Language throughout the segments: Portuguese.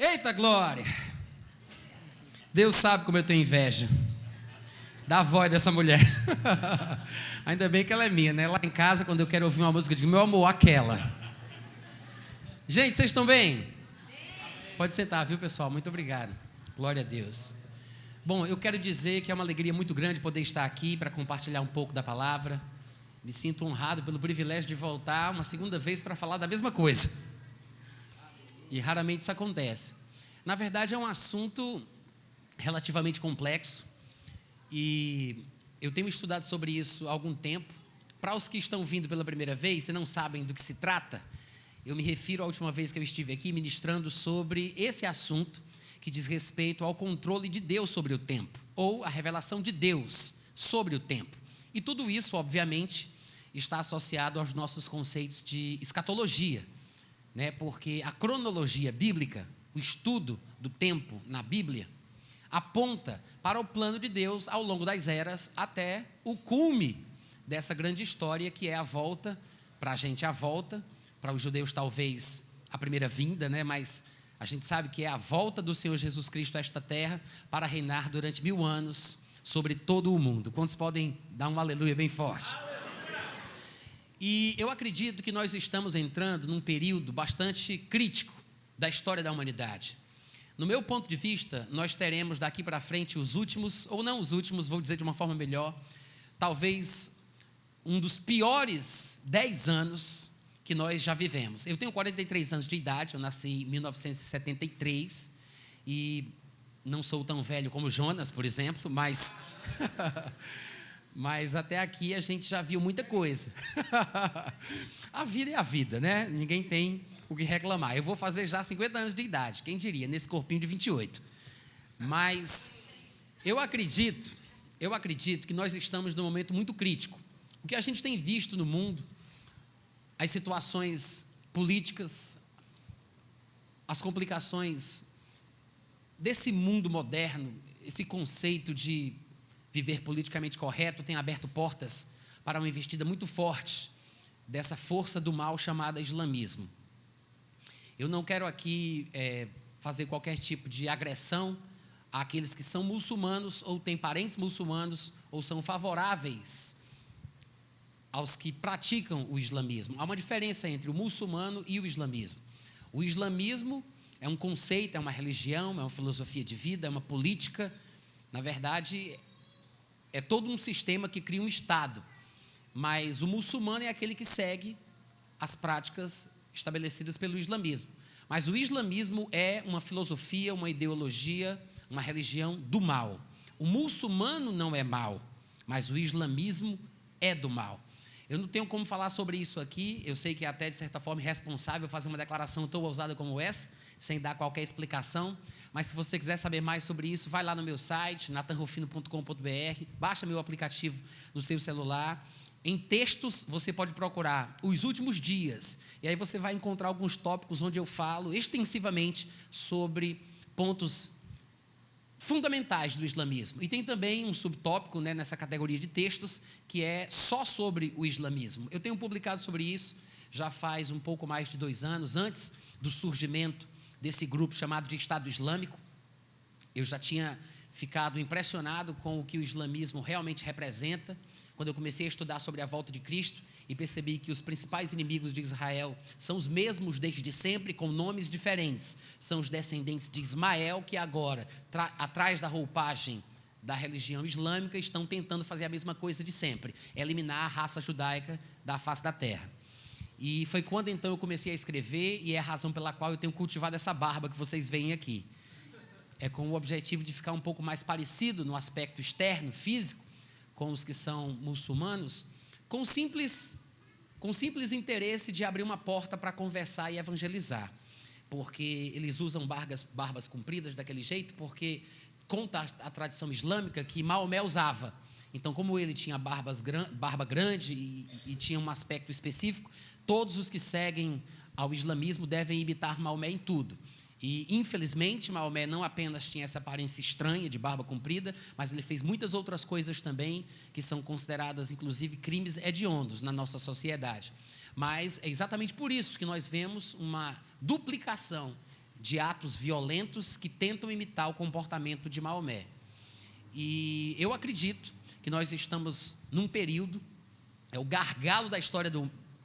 Eita glória! Deus sabe como eu tenho inveja da voz dessa mulher. Ainda bem que ela é minha, né? Lá em casa, quando eu quero ouvir uma música, eu digo, meu amor, aquela. Gente, vocês estão bem? Pode sentar, viu, pessoal? Muito obrigado. Glória a Deus. Bom, eu quero dizer que é uma alegria muito grande poder estar aqui para compartilhar um pouco da palavra. Me sinto honrado pelo privilégio de voltar uma segunda vez para falar da mesma coisa. E raramente isso acontece. Na verdade, é um assunto relativamente complexo e eu tenho estudado sobre isso há algum tempo. Para os que estão vindo pela primeira vez e não sabem do que se trata, eu me refiro à última vez que eu estive aqui ministrando sobre esse assunto que diz respeito ao controle de Deus sobre o tempo, ou a revelação de Deus sobre o tempo. E tudo isso, obviamente, está associado aos nossos conceitos de escatologia, né? Porque a cronologia bíblica, o estudo do tempo na Bíblia, aponta para o plano de Deus ao longo das eras até o cume dessa grande história que é a volta, para a gente a volta, para os judeus talvez a primeira vinda, né? Mas a gente sabe que é a volta do Senhor Jesus Cristo a esta terra para reinar durante 1000 anos sobre todo o mundo. Quantos podem dar um aleluia bem forte? E eu acredito que nós estamos entrando num período bastante crítico da história da humanidade. No meu ponto de vista, nós teremos daqui para frente os últimos, ou não os últimos, vou dizer de uma forma melhor, talvez um dos piores 10 anos que nós já vivemos. Eu tenho 43 anos de idade, eu nasci em 1973 e não sou tão velho como Jonas, por exemplo, mas até aqui a gente já viu muita coisa. A vida é a vida, né? Ninguém tem o que reclamar. Eu vou fazer já 50 anos de idade, quem diria, nesse corpinho de 28. Mas eu acredito que nós estamos num momento muito crítico. O que a gente tem visto no mundo, as situações políticas, as complicações desse mundo moderno, esse conceito de viver politicamente correto tem aberto portas para uma investida muito forte dessa força do mal chamada islamismo. Eu não quero aqui fazer qualquer tipo de agressão àqueles que são muçulmanos ou têm parentes muçulmanos ou são favoráveis aos que praticam o islamismo. Há uma diferença entre o muçulmano e o islamismo. O islamismo é um conceito, é uma religião, é uma filosofia de vida, é uma política. Na verdade, é todo um sistema que cria um Estado. Mas o muçulmano é aquele que segue as práticas estabelecidas pelo islamismo. Mas o islamismo é uma filosofia, uma ideologia, uma religião do mal. O muçulmano não é mal, mas o islamismo é do mal. Eu não tenho como falar sobre isso aqui, eu sei que é até de certa forma irresponsável fazer uma declaração tão ousada como essa, sem dar qualquer explicação, mas se você quiser saber mais sobre isso, vai lá no meu site, natanrufino.com.br, baixa meu aplicativo no seu celular. Em textos, você pode procurar os últimos dias, e aí você vai encontrar alguns tópicos onde eu falo extensivamente sobre pontos fundamentais do islamismo. E tem também um subtópico, né, nessa categoria de textos, que é só sobre o islamismo. Eu tenho publicado sobre isso já faz um pouco mais de 2 anos, antes do surgimento desse grupo chamado de Estado Islâmico. Eu já tinha ficado impressionado com o que o islamismo realmente representa, quando eu comecei a estudar sobre a volta de Cristo e percebi que os principais inimigos de Israel são os mesmos desde sempre, com nomes diferentes. São os descendentes de Ismael, que agora, atrás da roupagem da religião islâmica, estão tentando fazer a mesma coisa de sempre, eliminar a raça judaica da face da terra. E foi quando então eu comecei a escrever, e é a razão pela qual eu tenho cultivado essa barba que vocês veem aqui. É com o objetivo de ficar um pouco mais parecido no aspecto externo, físico, com os que são muçulmanos, com simples interesse de abrir uma porta para conversar e evangelizar, porque eles usam barbas compridas daquele jeito, porque conta a tradição islâmica que Maomé usava. Então, como ele tinha barba grande e tinha um aspecto específico, todos os que seguem ao islamismo devem imitar Maomé em tudo. E, infelizmente, Maomé não apenas tinha essa aparência estranha de barba comprida, mas ele fez muitas outras coisas também que são consideradas, inclusive, crimes hediondos na nossa sociedade. Mas é exatamente por isso que nós vemos uma duplicação de atos violentos que tentam imitar o comportamento de Maomé. E eu acredito que nós estamos num período, é o gargalo da história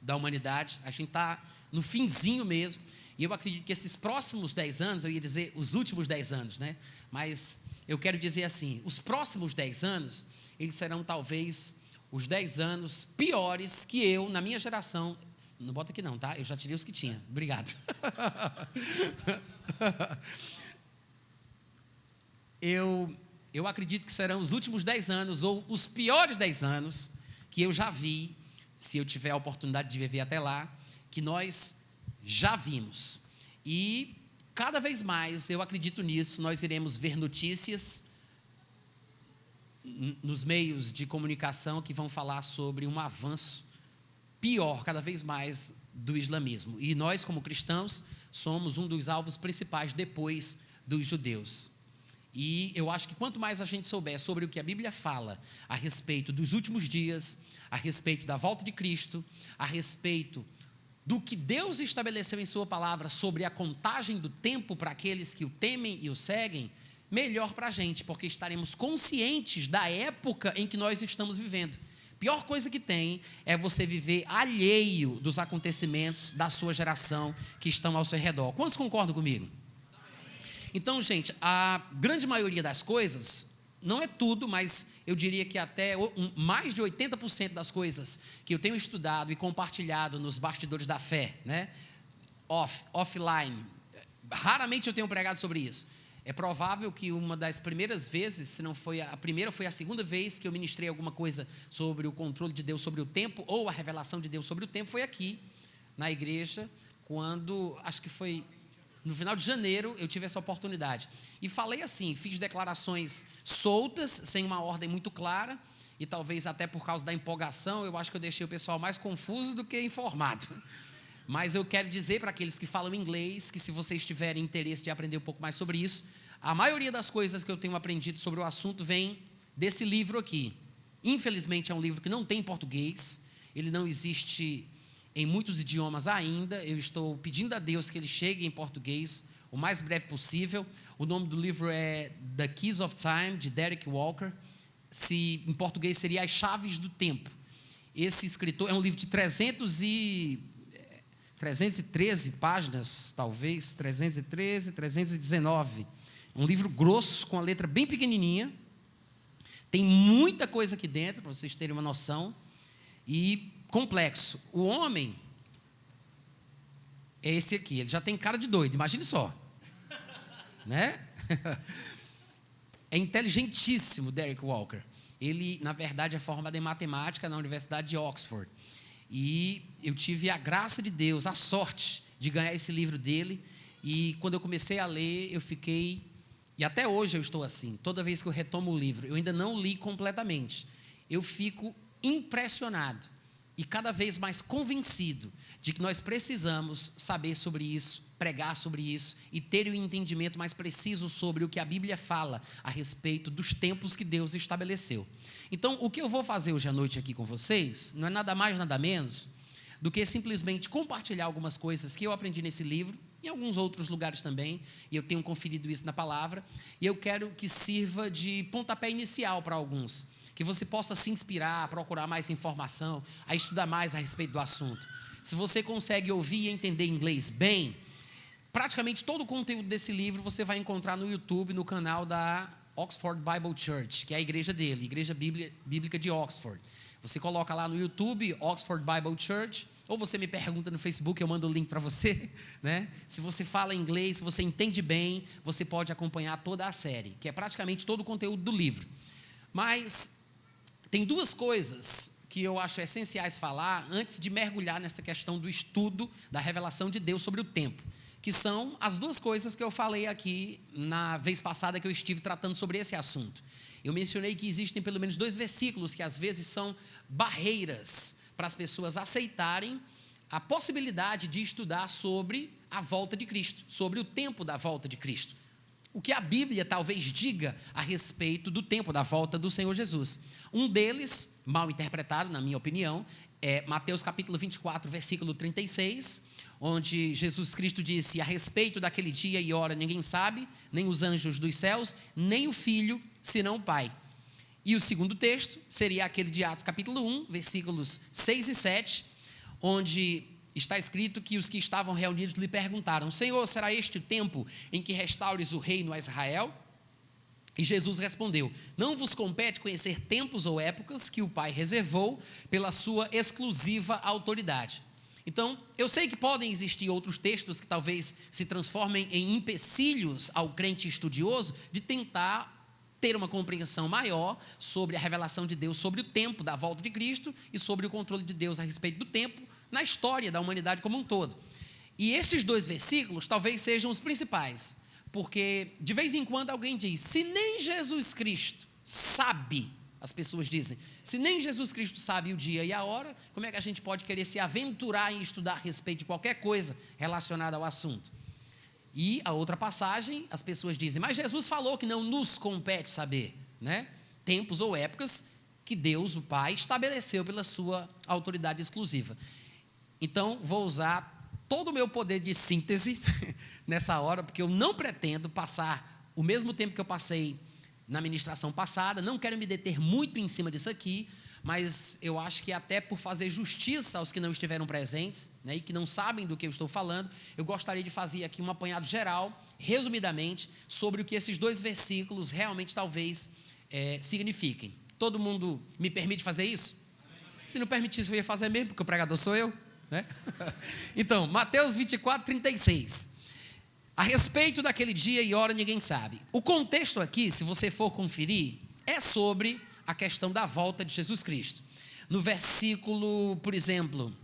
da humanidade, a gente está no finzinho mesmo, e eu acredito que esses próximos 10 anos, eu ia dizer os últimos 10 anos, né? Mas eu quero dizer assim, os próximos 10 anos, eles serão talvez os 10 anos piores que eu, na minha geração, não bota aqui não, tá? Eu já tirei os que tinha, obrigado. Eu acredito que serão os últimos 10 anos, ou os piores 10 anos, que eu já vi, se eu tiver a oportunidade de viver até lá, que nós já vimos. E cada vez mais, eu acredito nisso, nós iremos ver notícias nos meios de comunicação que vão falar sobre um avanço pior, cada vez mais, do islamismo. E nós, como cristãos, somos um dos alvos principais depois dos judeus. E eu acho que quanto mais a gente souber sobre o que a Bíblia fala a respeito dos últimos dias, a respeito da volta de Cristo, a respeito do que Deus estabeleceu em sua palavra sobre a contagem do tempo para aqueles que o temem e o seguem, melhor para a gente, porque estaremos conscientes da época em que nós estamos vivendo. Pior coisa que tem é você viver alheio dos acontecimentos da sua geração que estão ao seu redor. Quantos concordam comigo? Então, gente, a grande maioria das coisas, não é tudo, mas eu diria que até mais de 80% das coisas que eu tenho estudado e compartilhado nos bastidores da fé, né? Offline, raramente eu tenho pregado sobre isso. É provável que uma das primeiras vezes, se não foi a primeira, foi a segunda vez que eu ministrei alguma coisa sobre o controle de Deus sobre o tempo, ou a revelação de Deus sobre o tempo, foi aqui, na igreja, quando, acho que foi no final de janeiro, eu tive essa oportunidade. E falei assim, fiz declarações soltas, sem uma ordem muito clara, e talvez até por causa da empolgação, eu acho que eu deixei o pessoal mais confuso do que informado. Mas eu quero dizer para aqueles que falam inglês, que se vocês tiverem interesse de aprender um pouco mais sobre isso, a maioria das coisas que eu tenho aprendido sobre o assunto vem desse livro aqui. Infelizmente é um livro que não tem em português, ele não existe em muitos idiomas ainda. Eu estou pedindo a Deus que ele chegue em português o mais breve possível. O nome do livro é The Keys of Time, de Derek Walker. Se em português seria As Chaves do Tempo. Esse escritor é um livro de 313 páginas, talvez, 313, 319. Um livro grosso, com a letra bem pequenininha. Tem muita coisa aqui dentro, para vocês terem uma noção. E complexo. O homem é esse aqui, ele já tem cara de doido, imagine só. Né? É inteligentíssimo, Derek Walker. Ele, na verdade, é formado em matemática na Universidade de Oxford. E eu tive a graça de Deus, a sorte de ganhar esse livro dele. E quando eu comecei a ler, eu fiquei, e até hoje eu estou assim, toda vez que eu retomo o livro, eu ainda não li completamente, eu fico impressionado e cada vez mais convencido de que nós precisamos saber sobre isso, pregar sobre isso e ter um entendimento mais preciso sobre o que a Bíblia fala a respeito dos tempos que Deus estabeleceu. Então, o que eu vou fazer hoje à noite aqui com vocês não é nada mais, nada menos do que simplesmente compartilhar algumas coisas que eu aprendi nesse livro, em alguns outros lugares também, e eu tenho conferido isso na palavra, e eu quero que sirva de pontapé inicial para alguns, que você possa se inspirar, a procurar mais informação, a estudar mais a respeito do assunto. Se você consegue ouvir e entender inglês bem, praticamente todo o conteúdo desse livro você vai encontrar no YouTube, no canal da Oxford Bible Church, que é a igreja dele, Igreja Bíblica de Oxford. Você coloca lá no YouTube, Oxford Bible Church, ou você me pergunta no Facebook, eu mando o link para você, né? Se você fala inglês, se você entende bem, você pode acompanhar toda a série, que é praticamente todo o conteúdo do livro. Mas tem duas coisas que eu acho essenciais falar antes de mergulhar nessa questão do estudo da revelação de Deus sobre o tempo, que são as duas coisas que eu falei aqui na vez passada que eu estive tratando sobre esse assunto. Eu mencionei que existem pelo menos 2 versículos que às vezes são barreiras para as pessoas aceitarem a possibilidade de estudar sobre a volta de Cristo, sobre o tempo da volta de Cristo. O que a Bíblia talvez diga a respeito do tempo da volta do Senhor Jesus. Um deles, mal interpretado, na minha opinião, é Mateus capítulo 24, versículo 36, onde Jesus Cristo disse: a respeito daquele dia e hora ninguém sabe, nem os anjos dos céus, nem o Filho, senão o Pai. E o segundo texto seria aquele de Atos capítulo 1, versículos 6 e 7, onde está escrito que os que estavam reunidos lhe perguntaram: Senhor, será este o tempo em que restaures o reino a Israel? E Jesus respondeu: não vos compete conhecer tempos ou épocas que o Pai reservou pela sua exclusiva autoridade. Então, eu sei que podem existir outros textos que talvez se transformem em empecilhos ao crente estudioso de tentar ter uma compreensão maior sobre a revelação de Deus sobre o tempo da volta de Cristo e sobre o controle de Deus a respeito do tempo na história da humanidade como um todo. E estes dois versículos talvez sejam os principais, porque de vez em quando alguém diz: se nem Jesus Cristo sabe, as pessoas dizem, se nem Jesus Cristo sabe o dia e a hora, como é que a gente pode querer se aventurar em estudar a respeito de qualquer coisa relacionada ao assunto? E a outra passagem, as pessoas dizem: mas Jesus falou que não nos compete saber, né? Tempos ou épocas que Deus, o Pai, estabeleceu pela sua autoridade exclusiva. Então, vou usar todo o meu poder de síntese nessa hora, porque eu não pretendo passar o mesmo tempo que eu passei na ministração passada, não quero me deter muito em cima disso aqui, mas eu acho que até por fazer justiça aos que não estiveram presentes, né, e que não sabem do que eu estou falando, eu gostaria de fazer aqui um apanhado geral, resumidamente, sobre o que esses dois versículos realmente talvez signifiquem. Todo mundo me permite fazer isso? Se não permitisse, eu ia fazer mesmo, porque o pregador sou eu, né? Então, Mateus 24, 36. A respeito daquele dia e hora ninguém sabe. O contexto aqui, se você for conferir, é sobre a questão da volta de Jesus Cristo. No versículo, por exemplo,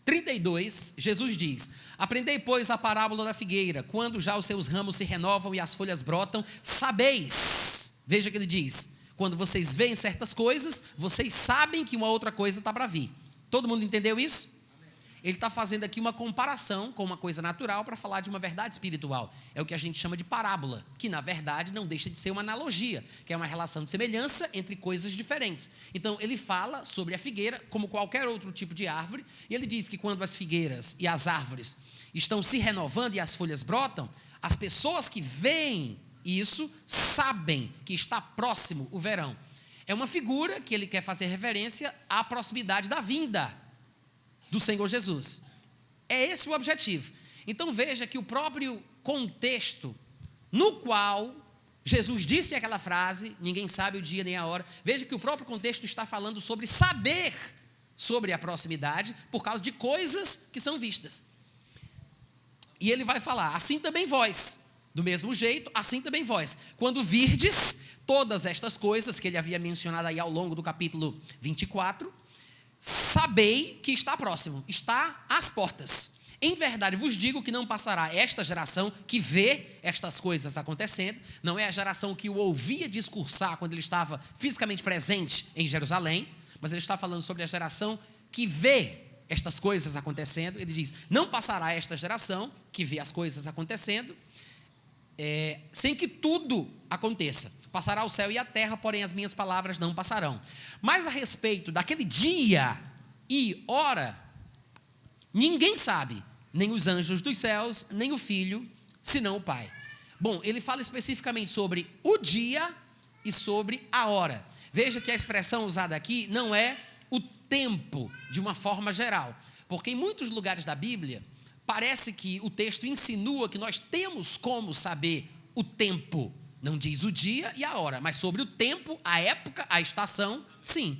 32, Jesus diz: aprendei, pois, a parábola da figueira, quando já os seus ramos se renovam e as folhas brotam, sabeis, veja que ele diz, quando vocês veem certas coisas, vocês sabem que uma outra coisa está para vir. Todo mundo entendeu isso? Ele está fazendo aqui uma comparação com uma coisa natural para falar de uma verdade espiritual. É o que a gente chama de parábola, que na verdade não deixa de ser uma analogia, que é uma relação de semelhança entre coisas diferentes. Então ele fala sobre a figueira como qualquer outro tipo de árvore, e ele diz que quando as figueiras e as árvores estão se renovando e as folhas brotam, as pessoas que veem isso sabem que está próximo o verão. É uma figura que ele quer fazer referência à proximidade da vinda do Senhor Jesus. É esse o objetivo. Então veja que o próprio contexto no qual Jesus disse aquela frase, ninguém sabe o dia nem a hora, veja que o próprio contexto está falando sobre saber sobre a proximidade por causa de coisas que são vistas. E ele vai falar: assim também vós, do mesmo jeito, assim também vós, quando virdes todas estas coisas que ele havia mencionado aí ao longo do capítulo 24, sabei que está próximo, está às portas. Em verdade vos digo que não passará esta geração que vê estas coisas acontecendo, não é a geração que o ouvia discursar quando ele estava fisicamente presente em Jerusalém, mas ele está falando sobre a geração que vê estas coisas acontecendo. Ele diz: não passará esta geração que vê as coisas acontecendo, sem que tudo aconteça. Passará o céu e a terra, porém as minhas palavras não passarão. Mas a respeito daquele dia e hora, ninguém sabe, nem os anjos dos céus, nem o Filho, senão o Pai. Bom, ele fala especificamente sobre o dia e sobre a hora. Veja que a expressão usada aqui não é o tempo de uma forma geral, porque em muitos lugares da Bíblia, parece que o texto insinua que nós temos como saber o tempo. Não diz o dia e a hora, mas sobre o tempo, a época, a estação, sim.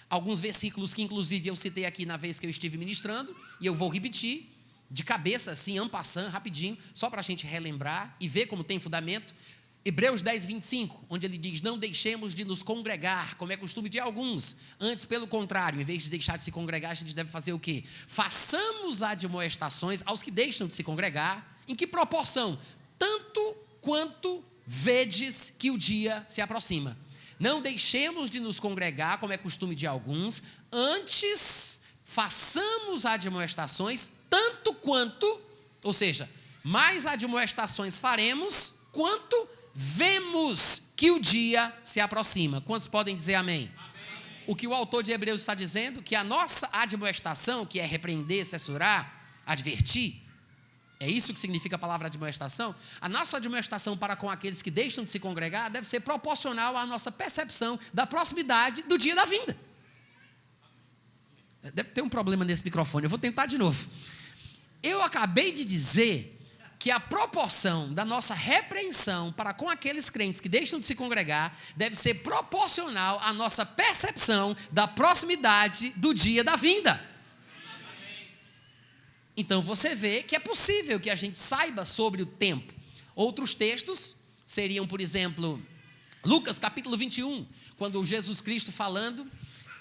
Alguns versículos que inclusive eu citei aqui na vez que eu estive ministrando, e eu vou repetir de cabeça assim, en passant, rapidinho, só para a gente relembrar e ver como tem fundamento. Hebreus 10, 25, onde ele diz: não deixemos de nos congregar, como é costume de alguns, antes pelo contrário, em vez de deixar de se congregar, a gente deve fazer o quê? Façamos admoestações aos que deixam de se congregar. Em que proporção? Tanto quanto vedes que o dia se aproxima. Não deixemos de nos congregar, como é costume de alguns, antes façamos admoestações, tanto quanto, ou seja, mais admoestações faremos, quanto vemos que o dia se aproxima. Quantos podem dizer amém? Amém. o que o autor de Hebreus está dizendo? Que a nossa admoestação, que é repreender, censurar, advertir, é isso que significa a palavra admoestação. A nossa admoestação para com aqueles que deixam de se congregar deve ser proporcional à nossa percepção da proximidade do dia da vinda. Deve ter um problema nesse microfone, eu vou tentar de novo. Eu acabei de dizer que a proporção da nossa repreensão para com aqueles crentes que deixam de se congregar deve ser proporcional à nossa percepção da proximidade do dia da vinda. Então você vê que é possível que a gente saiba sobre o tempo. Outros textos seriam, por exemplo, Lucas capítulo 21, quando Jesus Cristo falando,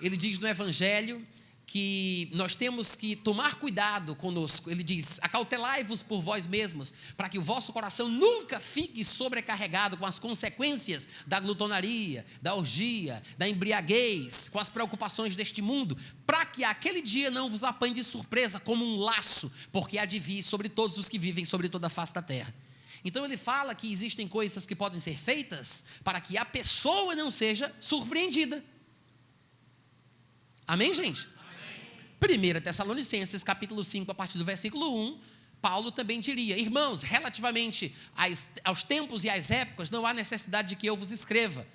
ele diz no Evangelho que nós temos que tomar cuidado conosco. Ele diz: acautelai-vos por vós mesmos, para que o vosso coração nunca fique sobrecarregado com as consequências da glutonaria, da orgia, da embriaguez, com as preocupações deste mundo, para que aquele dia não vos apanhe de surpresa como um laço, porque há de vir sobre todos os que vivem sobre toda a face da terra. Então ele fala que existem coisas que podem ser feitas para que a pessoa não seja surpreendida. Amém, gente? 1 Tessalonicenses, capítulo 5, a partir do versículo 1, Paulo também diria: irmãos, relativamente aos tempos e às épocas, não há necessidade de que eu vos escreva,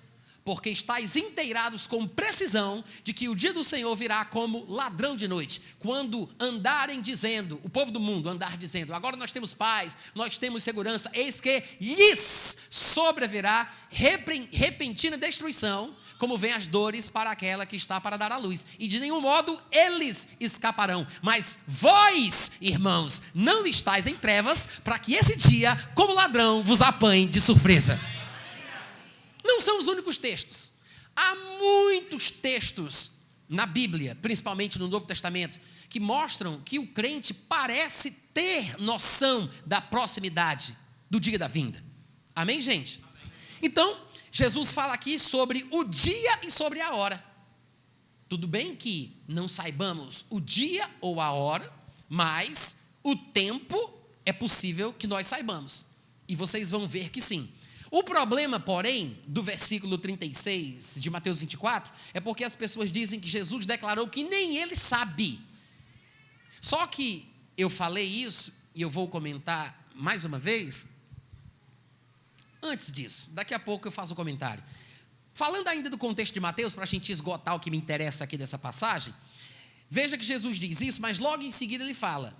porque estáis inteirados com precisão de que o dia do Senhor virá como ladrão de noite, quando andarem dizendo, o povo do mundo andar dizendo, agora nós temos paz, nós temos segurança, eis que lhes sobrevirá repentina destruição, como vem as dores para aquela que está para dar à luz, e de nenhum modo eles escaparão. Mas vós, irmãos, não estáis em trevas, para que esse dia, como ladrão, vos apanhe de surpresa. Não são os únicos textos. Há muitos textos na Bíblia, principalmente no Novo Testamento, que mostram que o crente parece ter noção da proximidade do dia da vinda. Amém, gente? Então, Jesus fala aqui sobre o dia e sobre a hora. Tudo bem que não saibamos o dia ou a hora, mas o tempo é possível que nós saibamos. E vocês vão ver que sim. O problema, porém, do versículo 36 de Mateus 24, é porque as pessoas dizem que Jesus declarou que nem ele sabe. Só que eu falei isso, e eu vou comentar mais uma vez. Antes disso, daqui a pouco eu faço um comentário. Falando ainda do contexto de Mateus, para a gente esgotar o que me interessa aqui dessa passagem, veja que Jesus diz isso, mas logo em seguida ele fala,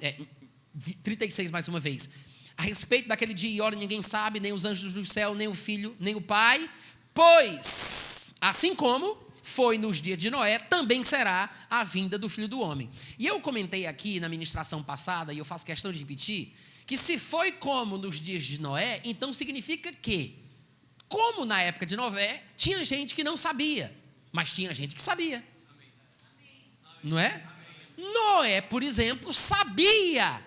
36 mais uma vez, a respeito daquele dia e hora ninguém sabe, nem os anjos do céu, nem o Filho, nem o Pai, pois, assim como foi nos dias de Noé, também será a vinda do Filho do Homem. E eu comentei aqui na ministração passada, e eu faço questão de repetir, que se foi como nos dias de Noé, então significa que, como na época de Noé, tinha gente que não sabia, mas tinha gente que sabia. Não é? Noé, por exemplo, sabia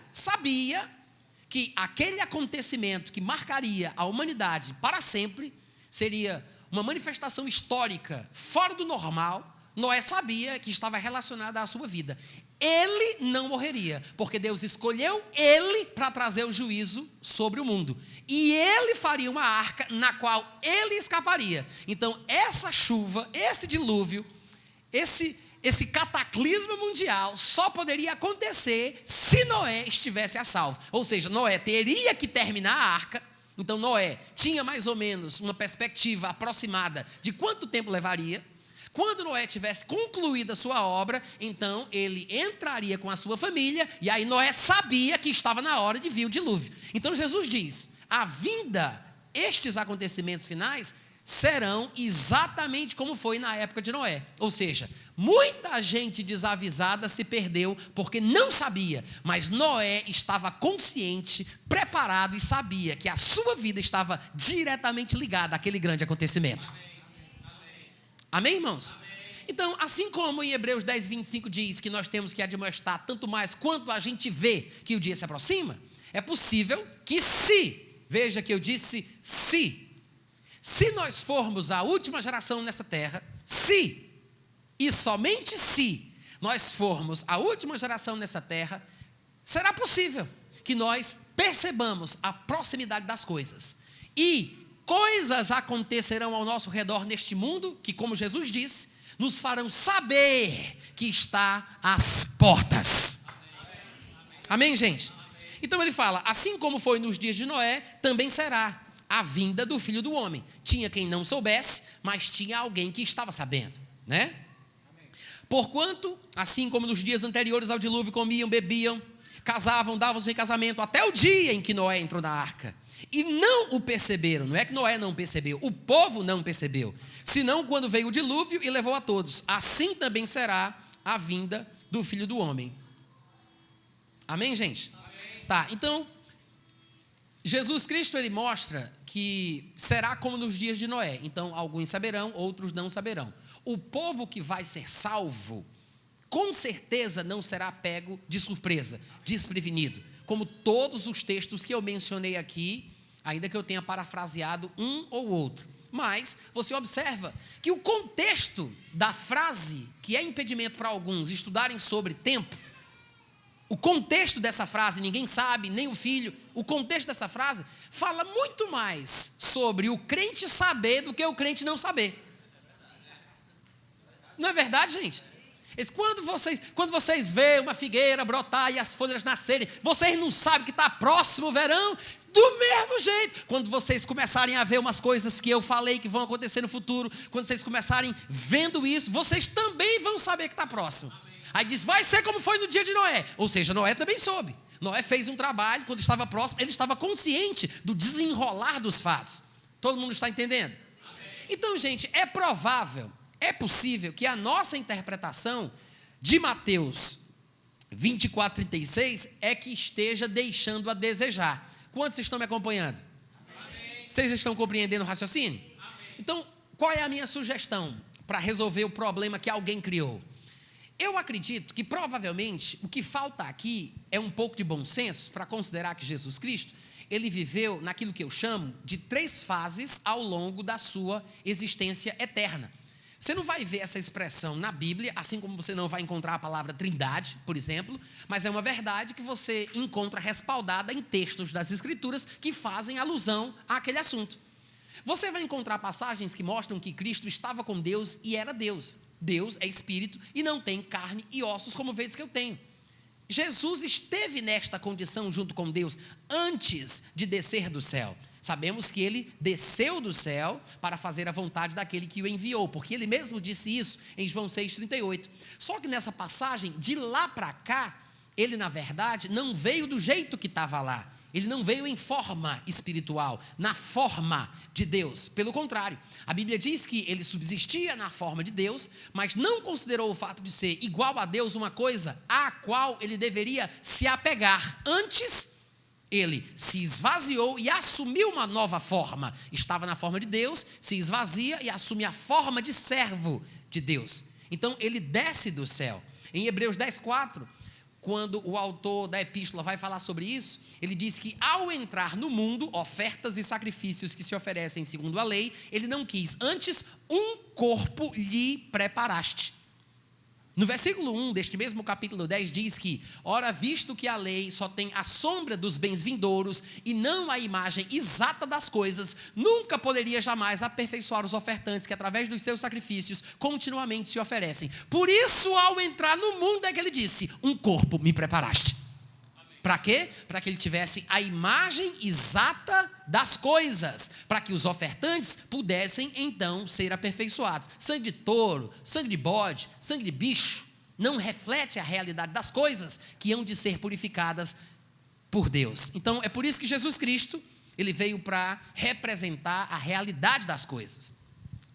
que aquele acontecimento que marcaria a humanidade para sempre seria uma manifestação histórica fora do normal. Noé sabia que estava relacionada à sua vida. Ele não morreria, porque Deus escolheu ele para trazer o juízo sobre o mundo. E ele faria uma arca na qual ele escaparia. Então, essa chuva, esse dilúvio, esse cataclisma mundial só poderia acontecer se Noé estivesse a salvo. Ou seja, Noé teria que terminar a arca. Então, Noé tinha mais ou menos uma perspectiva aproximada de quanto tempo levaria. Quando Noé tivesse concluído a sua obra, então ele entraria com a sua família, e aí Noé sabia que estava na hora de vir o dilúvio. Então Jesus diz, a vinda, estes acontecimentos finais, serão exatamente como foi na época de Noé. Ou seja, muita gente desavisada se perdeu porque não sabia, mas Noé estava consciente, preparado e sabia que a sua vida estava diretamente ligada àquele grande acontecimento. Amém, irmãos? Amém. Então, assim como em Hebreus 10, 25 diz que nós temos que admoestar tanto mais quanto a gente vê que o dia se aproxima, é possível que veja que eu disse se nós formos a última geração nessa terra, e somente se nós formos a última geração nessa terra, será possível que nós percebamos a proximidade das coisas. E coisas acontecerão ao nosso redor neste mundo, que, como Jesus disse, nos farão saber que está às portas. Amém, gente? Então ele fala, assim como foi nos dias de Noé, também será a vinda do Filho do Homem. Tinha quem não soubesse, mas tinha alguém que estava sabendo, né? Porquanto, assim como nos dias anteriores ao dilúvio, comiam, bebiam, casavam, davam-se em casamento, até o dia em que Noé entrou na arca. E não o perceberam, não é que Noé não percebeu, o povo não percebeu, senão quando veio o dilúvio e levou a todos. Assim também será a vinda do Filho do Homem. Amém, gente? Amém. Tá, então, Jesus Cristo, ele mostra que será como nos dias de Noé. Então, alguns saberão, outros não saberão. O povo que vai ser salvo, com certeza não será pego de surpresa, desprevenido. Como todos os textos que eu mencionei aqui, ainda que eu tenha parafraseado um ou outro. Mas você observa que o contexto da frase, que é impedimento para alguns estudarem sobre tempo, o contexto dessa frase, ninguém sabe, nem o filho, o contexto dessa frase fala muito mais sobre o crente saber do que o crente não saber. Não é verdade, gente? Quando vocês veem uma figueira brotar e as folhas nascerem, vocês não sabem que está próximo o verão? Do mesmo jeito, quando vocês começarem a ver umas coisas que eu falei que vão acontecer no futuro, quando vocês começarem vendo isso, vocês também vão saber que está próximo. Aí diz, vai ser como foi no dia de Noé. Ou seja, Noé também soube. Noé fez um trabalho, quando estava próximo, ele estava consciente do desenrolar dos fatos. Todo mundo está entendendo? Então, gente, é provável, é possível que a nossa interpretação de Mateus 24:36 é que esteja deixando a desejar. Quantos estão me acompanhando? Amém. Vocês estão compreendendo o raciocínio? Amém. Então, qual é a minha sugestão para resolver o problema que alguém criou? Eu acredito que provavelmente o que falta aqui é um pouco de bom senso para considerar que Jesus Cristo, ele viveu naquilo que eu chamo de 3 fases ao longo da sua existência eterna. Você não vai ver essa expressão na Bíblia, assim como você não vai encontrar a palavra trindade, por exemplo, mas é uma verdade que você encontra respaldada em textos das Escrituras que fazem alusão àquele assunto. Você vai encontrar passagens que mostram que Cristo estava com Deus e era Deus. Deus é espírito e não tem carne e ossos como vedes que eu tenho. Jesus esteve nesta condição junto com Deus antes de descer do céu. Sabemos que ele desceu do céu para fazer a vontade daquele que o enviou, porque ele mesmo disse isso em João 6,38. Só que nessa passagem, de lá para cá, ele na verdade não veio do jeito que estava lá. Ele não veio em forma espiritual, na forma de Deus. Pelo contrário, a Bíblia diz que ele subsistia na forma de Deus, mas não considerou o fato de ser igual a Deus uma coisa à qual ele deveria se apegar. Antes, ele se esvaziou e assumiu uma nova forma. Estava na forma de Deus, se esvazia e assume a forma de servo de Deus. Então, ele desce do céu. Em Hebreus 10:4, quando o autor da epístola vai falar sobre isso, ele diz que ao entrar no mundo, ofertas e sacrifícios que se oferecem segundo a lei, ele não quis, antes um corpo lhe preparaste. No versículo 1 deste mesmo capítulo 10 diz que, ora, visto que a lei só tem a sombra dos bens vindouros e não a imagem exata das coisas, nunca poderia jamais aperfeiçoar os ofertantes que através dos seus sacrifícios continuamente se oferecem. Por isso, ao entrar no mundo é que ele disse, um corpo me preparaste. Para quê? Para que ele tivesse a imagem exata das coisas, para que os ofertantes pudessem então ser aperfeiçoados. Sangue de touro, sangue de bode, sangue de bicho, não reflete a realidade das coisas que hão de ser purificadas por Deus. Então é por isso que Jesus Cristo, ele veio para representar a realidade das coisas.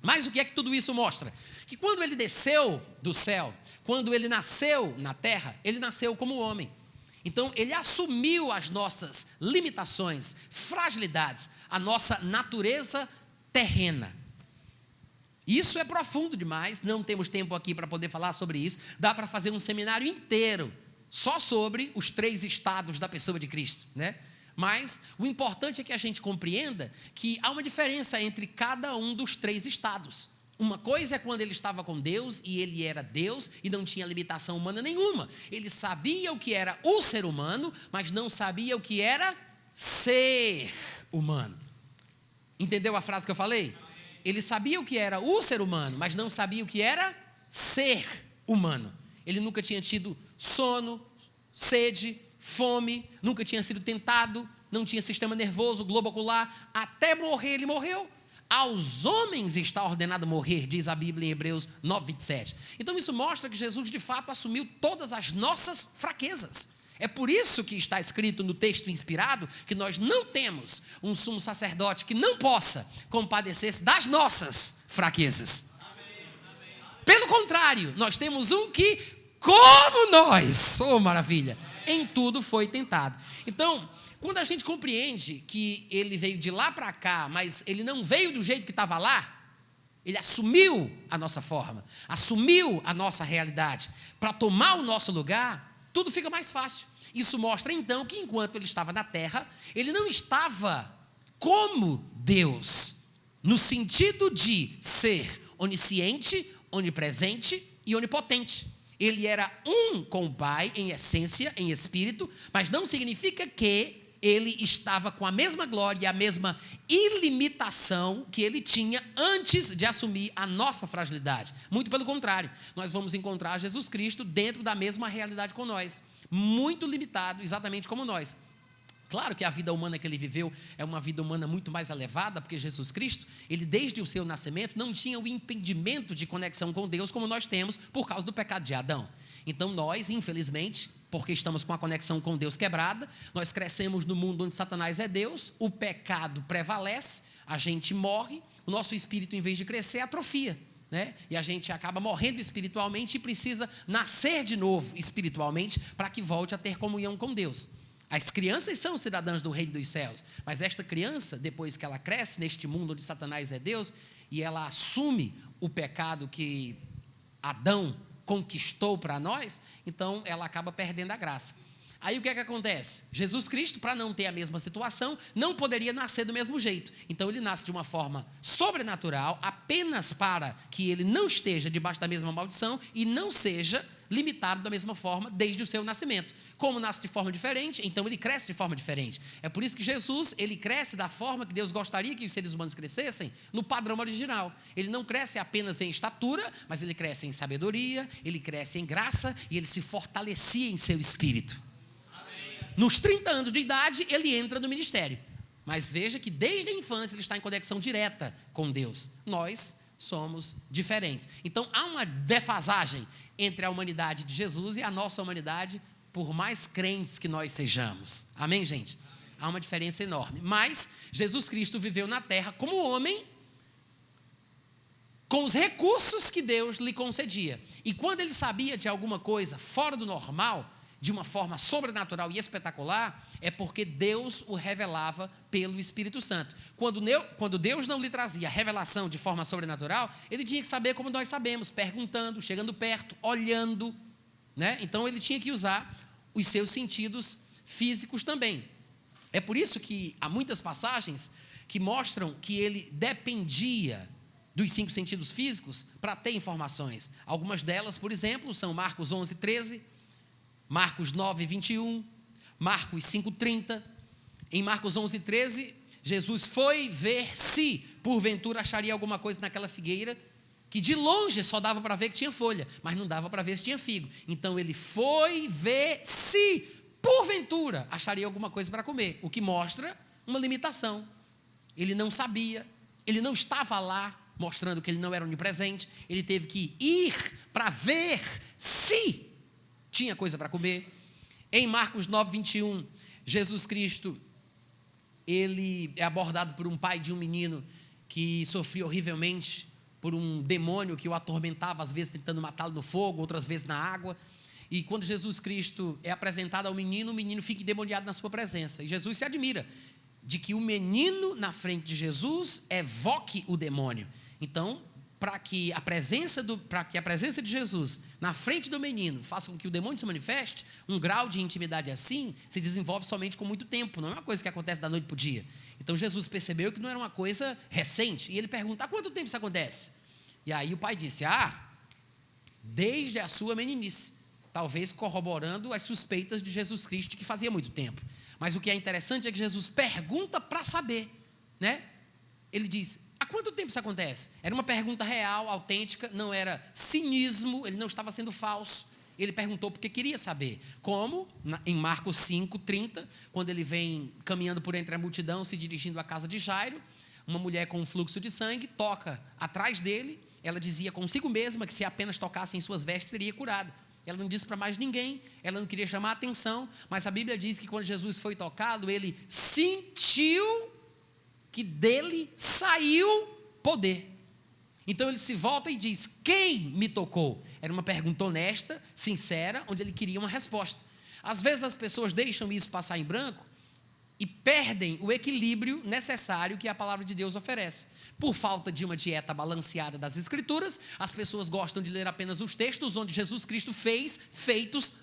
Mas o que é que tudo isso mostra? Que quando ele desceu do céu, quando ele nasceu na terra, ele nasceu como homem. Então, ele assumiu as nossas limitações, fragilidades, a nossa natureza terrena. Isso é profundo demais, não temos tempo aqui para poder falar sobre isso. Dá para fazer um seminário inteiro só sobre os 3 estados da pessoa de Cristo, né? Mas o importante é que a gente compreenda que há uma diferença entre cada um dos 3 estados. Uma coisa é quando ele estava com Deus e ele era Deus e não tinha limitação humana nenhuma. Ele sabia o que era o ser humano, mas não sabia o que era ser humano. Entendeu a frase que eu falei? Ele sabia o que era o ser humano, mas não sabia o que era ser humano. Ele nunca tinha tido sono, sede, fome, nunca tinha sido tentado, não tinha sistema nervoso, globo ocular, até morrer ele morreu. Aos homens está ordenado morrer, diz a Bíblia em Hebreus 9:27. Então isso mostra que Jesus de fato assumiu todas as nossas fraquezas. É por isso que está escrito no texto inspirado que nós não temos um sumo sacerdote que não possa compadecer-se das nossas fraquezas. Pelo contrário, nós temos um que, como nós, oh maravilha, em tudo foi tentado. Então, quando a gente compreende que ele veio de lá para cá, mas ele não veio do jeito que estava lá, ele assumiu a nossa forma, assumiu a nossa realidade, para tomar o nosso lugar, tudo fica mais fácil. Isso mostra então que enquanto ele estava na terra, ele não estava como Deus, no sentido de ser onisciente, onipresente e onipotente. Ele era um com o Pai em essência, em espírito, mas não significa que ele estava com a mesma glória e a mesma ilimitação que ele tinha antes de assumir a nossa fragilidade. Muito pelo contrário, nós vamos encontrar Jesus Cristo dentro da mesma realidade com nós, muito limitado, exatamente como nós. Claro que a vida humana que ele viveu é uma vida humana muito mais elevada, porque Jesus Cristo, ele desde o seu nascimento não tinha o impedimento de conexão com Deus como nós temos por causa do pecado de Adão. Então nós, infelizmente, porque estamos com a conexão com Deus quebrada, nós crescemos no mundo onde Satanás é Deus, o pecado prevalece, a gente morre, o nosso espírito, em vez de crescer, atrofia, né? E a gente acaba morrendo espiritualmente e precisa nascer de novo espiritualmente para que volte a ter comunhão com Deus. As crianças são cidadãs do reino dos céus, mas esta criança, depois que ela cresce neste mundo onde Satanás é Deus, e ela assume o pecado que Adão conquistou para nós, então ela acaba perdendo a graça. Aí o que é que acontece? Jesus Cristo, para não ter a mesma situação, não poderia nascer do mesmo jeito. Então ele nasce de uma forma sobrenatural, apenas para que ele não esteja debaixo da mesma maldição e não seja limitado da mesma forma desde o seu nascimento. Como nasce de forma diferente, então ele cresce de forma diferente. É por isso que Jesus, ele cresce da forma que Deus gostaria que os seres humanos crescessem, no padrão original. Ele não cresce apenas em estatura, mas ele cresce em sabedoria, ele cresce em graça e ele se fortalecia em seu espírito. Amém. Nos 30 anos de idade, ele entra no ministério. Mas veja que desde a infância ele está em conexão direta com Deus. Nós somos diferentes. Então há uma defasagem entre a humanidade de Jesus e a nossa humanidade, por mais crentes que nós sejamos. Amém, gente? Há uma diferença enorme. Mas Jesus Cristo viveu na terra como homem, com os recursos que Deus lhe concedia. E quando ele sabia de alguma coisa fora do normal, de uma forma sobrenatural e espetacular, é porque Deus o revelava pelo Espírito Santo. Quando Deus não lhe trazia a revelação de forma sobrenatural, ele tinha que saber como nós sabemos, perguntando, chegando perto, olhando, né? Então ele tinha que usar os seus sentidos físicos também. É por isso que há muitas passagens que mostram que ele dependia dos 5 sentidos físicos para ter informações. Algumas delas, por exemplo, são Marcos 11:13, Marcos 9:21, Marcos 5:30. Em Marcos 11:13, Jesus foi ver se, porventura, acharia alguma coisa naquela figueira, que de longe só dava para ver que tinha folha, mas não dava para ver se tinha figo. Então ele foi ver se, porventura, acharia alguma coisa para comer, o que mostra uma limitação. Ele não sabia, ele não estava lá, mostrando que ele não era onipresente, ele teve que ir para ver se tinha coisa para comer. Em Marcos 9:21, Jesus Cristo, ele é abordado por um pai de um menino que sofria horrivelmente por um demônio que o atormentava, às vezes tentando matá-lo no fogo, outras vezes na água. E quando Jesus Cristo é apresentado ao menino, o menino fica endemoniado na sua presença. E Jesus se admira de que o menino na frente de Jesus evoque o demônio. Então, para que a presença de Jesus na frente do menino faça com que o demônio se manifeste, um grau de intimidade assim se desenvolve somente com muito tempo, não é uma coisa que acontece da noite para o dia. Então Jesus percebeu que não era uma coisa recente, e ele pergunta: há quanto tempo isso acontece? E aí o pai disse: desde a sua meninice, talvez corroborando as suspeitas de Jesus Cristo, que fazia muito tempo. Mas o que é interessante é que Jesus pergunta para saber, né? Ele diz: Há quanto tempo isso acontece? Era uma pergunta real, autêntica, não era cinismo, ele não estava sendo falso. Ele perguntou porque queria saber. Como? Em Marcos 5:30, quando ele vem caminhando por entre a multidão, se dirigindo à casa de Jairo, uma mulher com um fluxo de sangue toca atrás dele. Ela dizia consigo mesma que se apenas tocasse em suas vestes, seria curada. Ela não disse para mais ninguém, ela não queria chamar a atenção, mas a Bíblia diz que quando Jesus foi tocado, ele sentiu que dele saiu poder. Então ele se volta e diz: quem me tocou? Era uma pergunta honesta, sincera, onde ele queria uma resposta. Às vezes as pessoas deixam isso passar em branco e perdem o equilíbrio necessário que a palavra de Deus oferece. Por falta de uma dieta balanceada das Escrituras, as pessoas gostam de ler apenas os textos onde Jesus Cristo fez feitos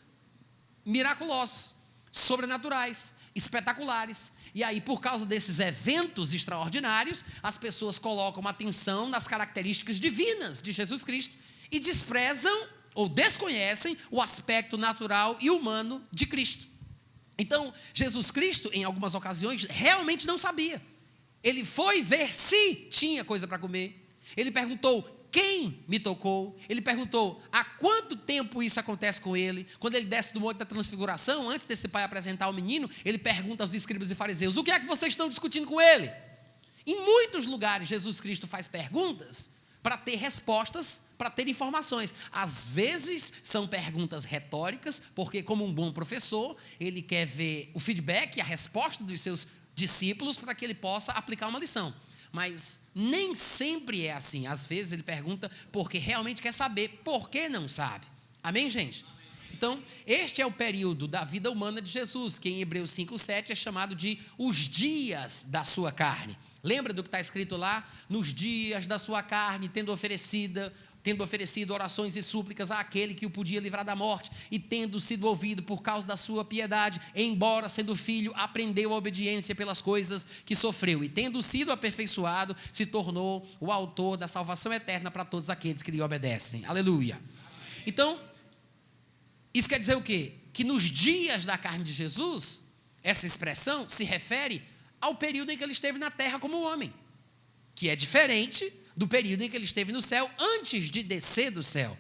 miraculosos, sobrenaturais, espetaculares. E aí, por causa desses eventos extraordinários, as pessoas colocam atenção nas características divinas de Jesus Cristo e desprezam ou desconhecem o aspecto natural e humano de Cristo. Então, Jesus Cristo, em algumas ocasiões, realmente não sabia. Ele foi ver se tinha coisa para comer. Ele perguntou: quem me tocou? Ele perguntou há quanto tempo isso acontece com ele. Quando ele desce do Monte da Transfiguração, antes desse pai apresentar o menino, ele pergunta aos escribas e fariseus: o que é que vocês estão discutindo com ele? Em muitos lugares, Jesus Cristo faz perguntas para ter respostas, para ter informações. Às vezes, são perguntas retóricas, porque como um bom professor, ele quer ver o feedback, a resposta dos seus discípulos, para que ele possa aplicar uma lição. Mas nem sempre é assim. Às vezes ele pergunta porque realmente quer saber, por que não sabe. Amém, gente? Então, este é o período da vida humana de Jesus, que em Hebreus 5:7 é chamado de os dias da sua carne. Lembra do que está escrito lá? Nos dias da sua carne, tendo oferecido orações e súplicas àquele que o podia livrar da morte, e tendo sido ouvido por causa da sua piedade, embora sendo filho, aprendeu a obediência pelas coisas que sofreu, e tendo sido aperfeiçoado, se tornou o autor da salvação eterna para todos aqueles que lhe obedecem. Aleluia. Então, isso quer dizer o quê? Que nos dias da carne de Jesus, essa expressão se refere ao período em que ele esteve na terra como homem, que é diferente do período em que ele esteve no céu antes de descer do céu.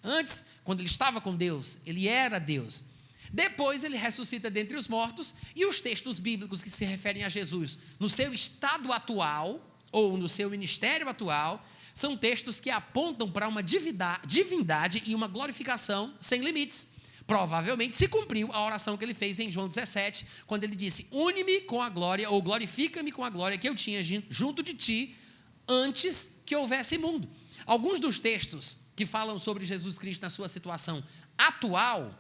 Antes, quando ele estava com Deus, ele era Deus. Depois ele ressuscita dentre os mortos, e os textos bíblicos que se referem a Jesus no seu estado atual, ou no seu ministério atual, são textos que apontam para uma divindade e uma glorificação sem limites. Provavelmente se cumpriu a oração que ele fez em João 17, quando ele disse: une-me com a glória, ou glorifica-me com a glória que eu tinha junto de ti, antes que houvesse mundo. Alguns dos textos que falam sobre Jesus Cristo na sua situação atual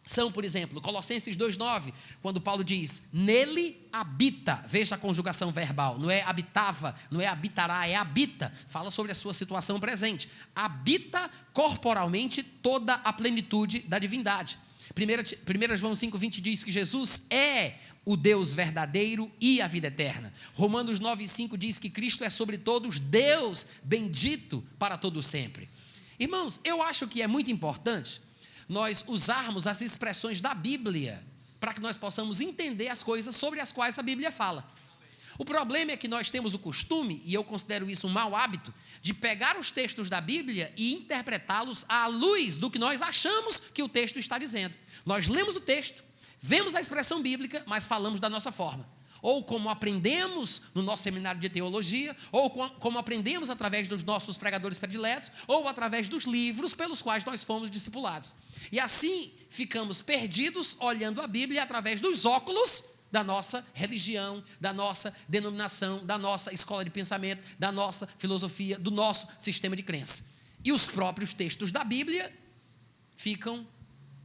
são, por exemplo, Colossenses 2:9, quando Paulo diz: nele habita. Veja a conjugação verbal, não é habitava, não é habitará, é habita. Fala sobre a sua situação presente. Habita corporalmente toda a plenitude da divindade. 1 João 5:20 diz que Jesus é o Deus verdadeiro e a vida eterna. Romanos 9:5 diz que Cristo é sobre todos Deus bendito para todo sempre. Irmãos, eu acho que é muito importante nós usarmos as expressões da Bíblia para que nós possamos entender as coisas sobre as quais a Bíblia fala. O problema é que nós temos o costume, e eu considero isso um mau hábito, de pegar os textos da Bíblia e interpretá-los à luz do que nós achamos que o texto está dizendo. Nós lemos o texto, vemos a expressão bíblica, mas falamos da nossa forma. Ou como aprendemos no nosso seminário de teologia, ou como aprendemos através dos nossos pregadores prediletos, ou através dos livros pelos quais nós fomos discipulados. E assim ficamos perdidos olhando a Bíblia através dos óculos da nossa religião, da nossa denominação, da nossa escola de pensamento, da nossa filosofia, do nosso sistema de crença. E os próprios textos da Bíblia ficam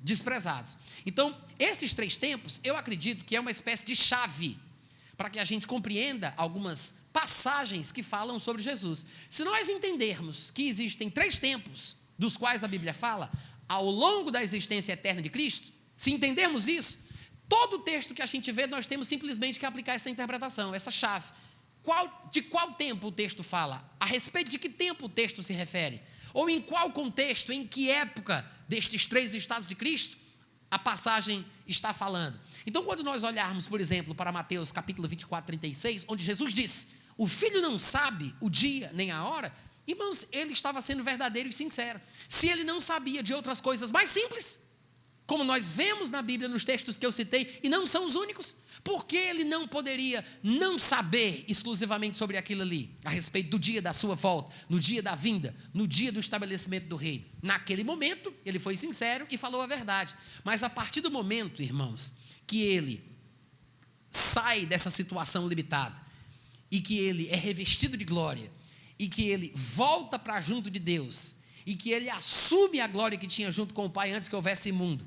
desprezados. Então, esses três tempos, eu acredito que é uma espécie de chave para que a gente compreenda algumas passagens que falam sobre Jesus. Se nós entendermos que existem três tempos dos quais a Bíblia fala, ao longo da existência eterna de Cristo, se entendermos isso, todo texto que a gente vê, nós temos simplesmente que aplicar essa interpretação, essa chave. De qual tempo o texto fala? A respeito de que tempo o texto se refere? Ou em qual contexto, em que época destes três estados de Cristo a passagem está falando? Então, quando nós olharmos, por exemplo, para Mateus capítulo 24, 36, onde Jesus disse: o filho não sabe o dia nem a hora, irmãos, ele estava sendo verdadeiro e sincero. Se ele não sabia de outras coisas mais simples, como nós vemos na Bíblia, nos textos que eu citei, e não são os únicos, por que ele não poderia não saber exclusivamente sobre aquilo ali, a respeito do dia da sua volta, no dia da vinda, no dia do estabelecimento do reino? Naquele momento, ele foi sincero e falou a verdade. Mas a partir do momento, irmãos, que ele sai dessa situação limitada, e que ele é revestido de glória, e que ele volta para junto de Deus, e que ele assume a glória que tinha junto com o Pai antes que houvesse mundo,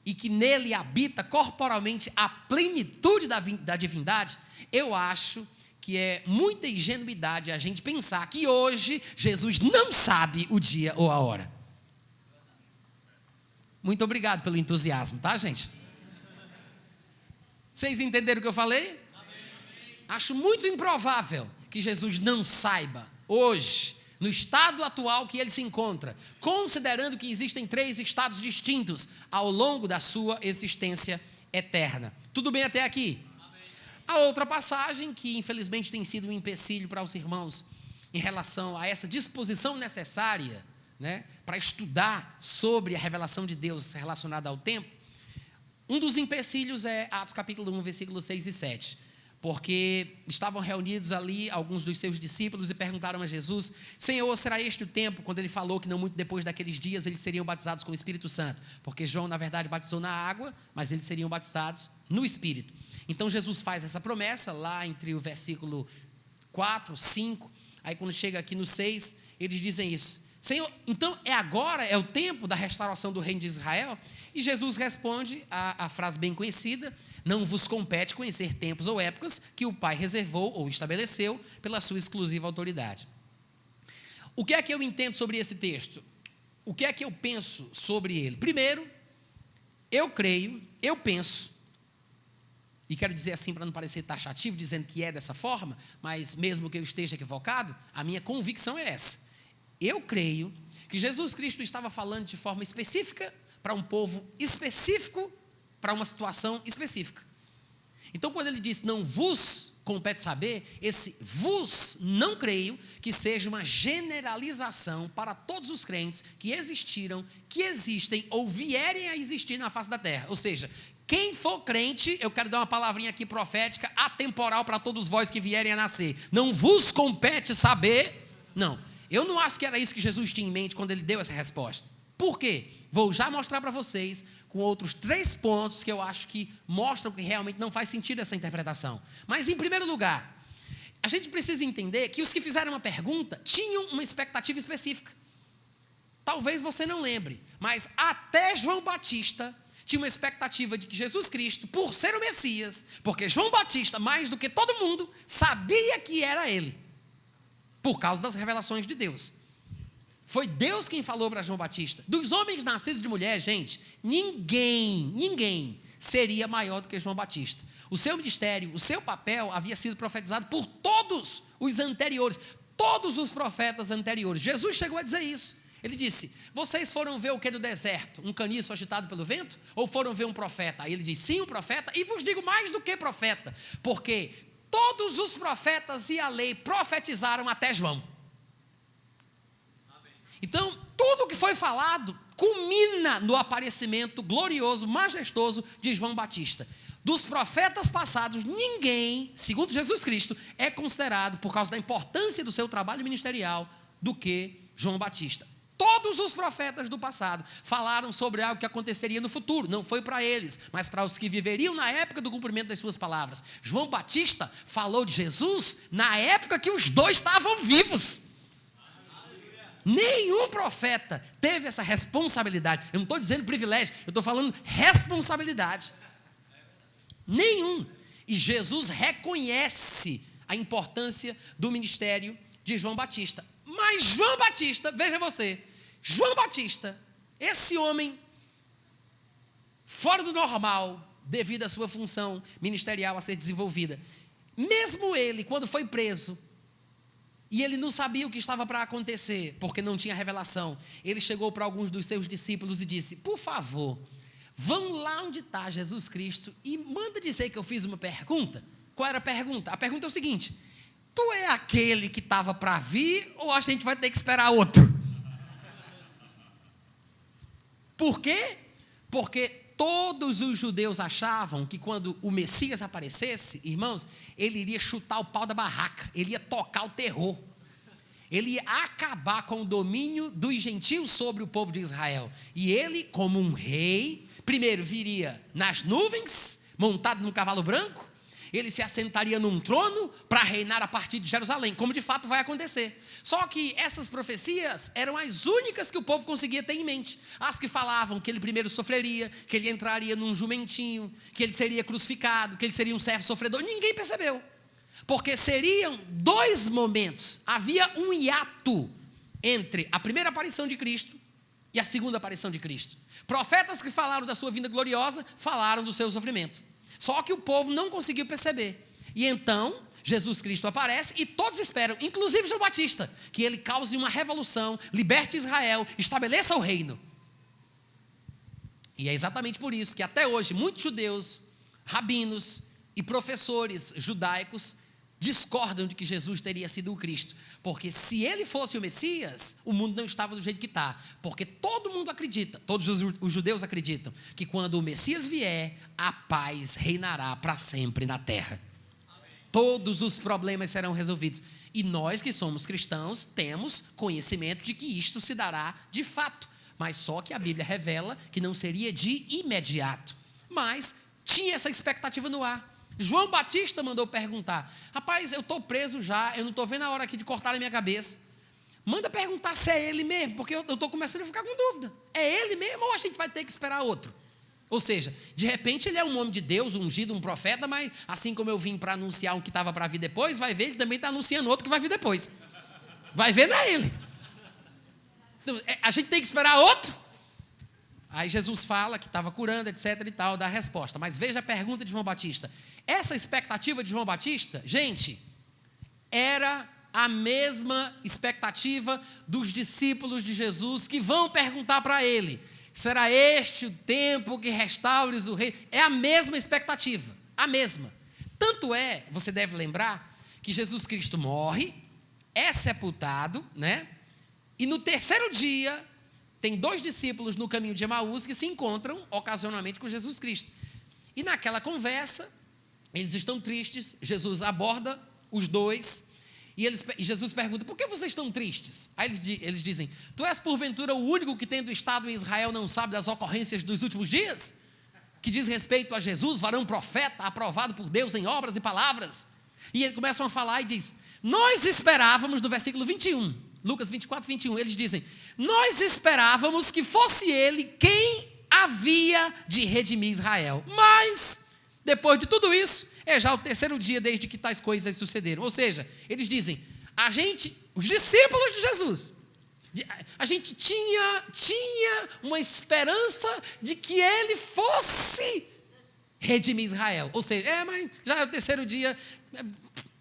e que nele habita corporalmente a plenitude da divindade, eu acho que é muita ingenuidade a gente pensar que hoje Jesus não sabe o dia ou a hora. Muito obrigado pelo entusiasmo, tá, gente? Vocês entenderam o que eu falei? Acho muito improvável que Jesus não saiba hoje, no estado atual que ele se encontra, considerando que existem 3 estados distintos ao longo da sua existência eterna. Tudo bem até aqui? Amém. A outra passagem, que infelizmente tem sido um empecilho para os irmãos em relação a essa disposição necessária, né, para estudar sobre a revelação de Deus relacionada ao tempo, um dos empecilhos é Atos capítulo 1, versículos 6 e 7. Porque estavam reunidos ali alguns dos seus discípulos e perguntaram a Jesus: Senhor, será este o tempo? Quando ele falou que não muito depois daqueles dias eles seriam batizados com o Espírito Santo, porque João na verdade batizou na água, mas eles seriam batizados no Espírito. Então Jesus faz essa promessa lá entre o versículo 4, 5, aí quando chega aqui no 6, eles dizem isso: Senhor, então agora é o tempo da restauração do reino de Israel? E Jesus responde a frase bem conhecida: não vos compete conhecer tempos ou épocas que o Pai reservou ou estabeleceu pela sua exclusiva autoridade. O que é que eu entendo sobre esse texto? O que é que eu penso sobre ele? Primeiro, eu penso, e quero dizer assim para não parecer taxativo, dizendo que é dessa forma, mas mesmo que eu esteja equivocado, a minha convicção é essa. Eu creio que Jesus Cristo estava falando de forma específica para um povo específico, para uma situação específica. Então, quando ele diz não vos compete saber, esse vos, não creio que seja uma generalização para todos os crentes que existiram, que existem ou vierem a existir na face da terra. Ou seja, quem for crente, eu quero dar uma palavrinha aqui profética, atemporal para todos vós que vierem a nascer. Não vos compete saber, não. Eu não acho que era isso que Jesus tinha em mente quando ele deu essa resposta. Por quê? Vou já mostrar para vocês com outros 3 pontos que eu acho que mostram que realmente não faz sentido essa interpretação. Mas, em primeiro lugar, a gente precisa entender que os que fizeram a pergunta tinham uma expectativa específica. Talvez você não lembre, mas até João Batista tinha uma expectativa de que Jesus Cristo, por ser o Messias, porque João Batista, mais do que todo mundo, sabia que era ele, por causa das revelações de Deus. Foi Deus quem falou para João Batista. Dos homens nascidos de mulher, gente, ninguém seria maior do que João Batista. O seu ministério, o seu papel havia sido profetizado por todos os anteriores, todos os profetas anteriores. Jesus chegou a dizer isso. Ele disse: vocês foram ver o que no deserto? Um caniço agitado pelo vento? Ou foram ver um profeta? Aí ele diz: sim, um profeta. E vos digo mais do que profeta, porque todos os profetas e a lei profetizaram até João. Então, tudo o que foi falado culmina no aparecimento glorioso, majestoso de João Batista. Dos profetas passados, ninguém, segundo Jesus Cristo, é considerado, por causa da importância do seu trabalho ministerial, do que João Batista. Todos os profetas do passado falaram sobre algo que aconteceria no futuro. Não foi para eles, mas para os que viveriam na época do cumprimento das suas palavras. João Batista falou de Jesus na época que os dois estavam vivos. Nenhum profeta teve essa responsabilidade. Eu não estou dizendo privilégio, eu estou falando responsabilidade. Nenhum. E Jesus reconhece a importância do ministério de João Batista. Mas João Batista, veja você, João Batista, esse homem fora do normal, devido à sua função ministerial a ser desenvolvida, mesmo ele, quando foi preso, e ele não sabia o que estava para acontecer, porque não tinha revelação, ele chegou para alguns dos seus discípulos e disse: por favor, vão lá onde está Jesus Cristo e manda dizer que eu fiz uma pergunta. Qual era a pergunta? A pergunta é o seguinte: tu é aquele que estava para vir ou a gente vai ter que esperar outro? Por quê? Porque todos os judeus achavam que quando o Messias aparecesse, irmãos, ele iria chutar o pau da barraca, ele ia tocar o terror, ele ia acabar com o domínio dos gentios sobre o povo de Israel. E ele, como um rei, primeiro viria nas nuvens, montado num cavalo branco, ele se assentaria num trono para reinar a partir de Jerusalém, como de fato vai acontecer. Só que essas profecias eram as únicas que o povo conseguia ter em mente. As que falavam que ele primeiro sofreria, que ele entraria num jumentinho, que ele seria crucificado, que ele seria um servo sofredor. Ninguém percebeu. Porque seriam dois momentos. Havia um hiato entre a primeira aparição de Cristo e a segunda aparição de Cristo. Profetas que falaram da sua vinda gloriosa, falaram do seu sofrimento. Só que o povo não conseguiu perceber. E então, Jesus Cristo aparece e todos esperam, inclusive João Batista, que ele cause uma revolução, liberte Israel, estabeleça o reino. E é exatamente por isso que até hoje muitos judeus, rabinos e professores judaicos discordam de que Jesus teria sido o Cristo. Porque se ele fosse o Messias, o mundo não estava do jeito que está. Porque todo mundo acredita, todos os judeus acreditam, que quando o Messias vier, a paz reinará para sempre na terra. Amém. Todos os problemas serão resolvidos. E nós que somos cristãos, temos conhecimento de que isto se dará de fato. Mas só que a Bíblia revela que não seria de imediato. Mas tinha essa expectativa no ar. João Batista mandou perguntar: rapaz, eu estou preso já, eu não estou vendo a hora aqui de cortar a minha cabeça. Manda perguntar se é ele mesmo, porque eu estou começando a ficar com dúvida. É ele mesmo ou a gente vai ter que esperar outro? Ou seja, de repente ele é um homem de Deus, ungido, um profeta, mas assim como eu vim para anunciar um que estava para vir depois, vai ver, ele também está anunciando outro que vai vir depois. Vai ver, não é ele. Então, a gente tem que esperar outro? Aí Jesus fala que estava curando, etc. e tal, dá a resposta. Mas veja a pergunta de João Batista. Essa expectativa de João Batista, gente, era a mesma expectativa dos discípulos de Jesus que vão perguntar para ele: será este o tempo que restaures o rei? É a mesma expectativa, a mesma. Tanto é, você deve lembrar, que Jesus Cristo morre, é sepultado, né? E no terceiro dia, tem dois discípulos no caminho de Emaús que se encontram ocasionalmente com Jesus Cristo. E naquela conversa, eles estão tristes, Jesus aborda os dois, e Jesus pergunta: por que vocês estão tristes? Aí eles dizem: tu és porventura o único que, tendo estado em Israel, não sabe das ocorrências dos últimos dias? Que diz respeito a Jesus, varão profeta, aprovado por Deus em obras e palavras. E eles começam a falar e diz: nós esperávamos, no versículo 21, Lucas 24, 21, eles dizem: nós esperávamos que fosse ele quem havia de redimir Israel. Mas, depois de tudo isso, é já o terceiro dia desde que tais coisas sucederam. Ou seja, eles dizem: os discípulos de Jesus, a gente tinha uma esperança de que ele fosse redimir Israel. Ou seja, mas já é o terceiro dia,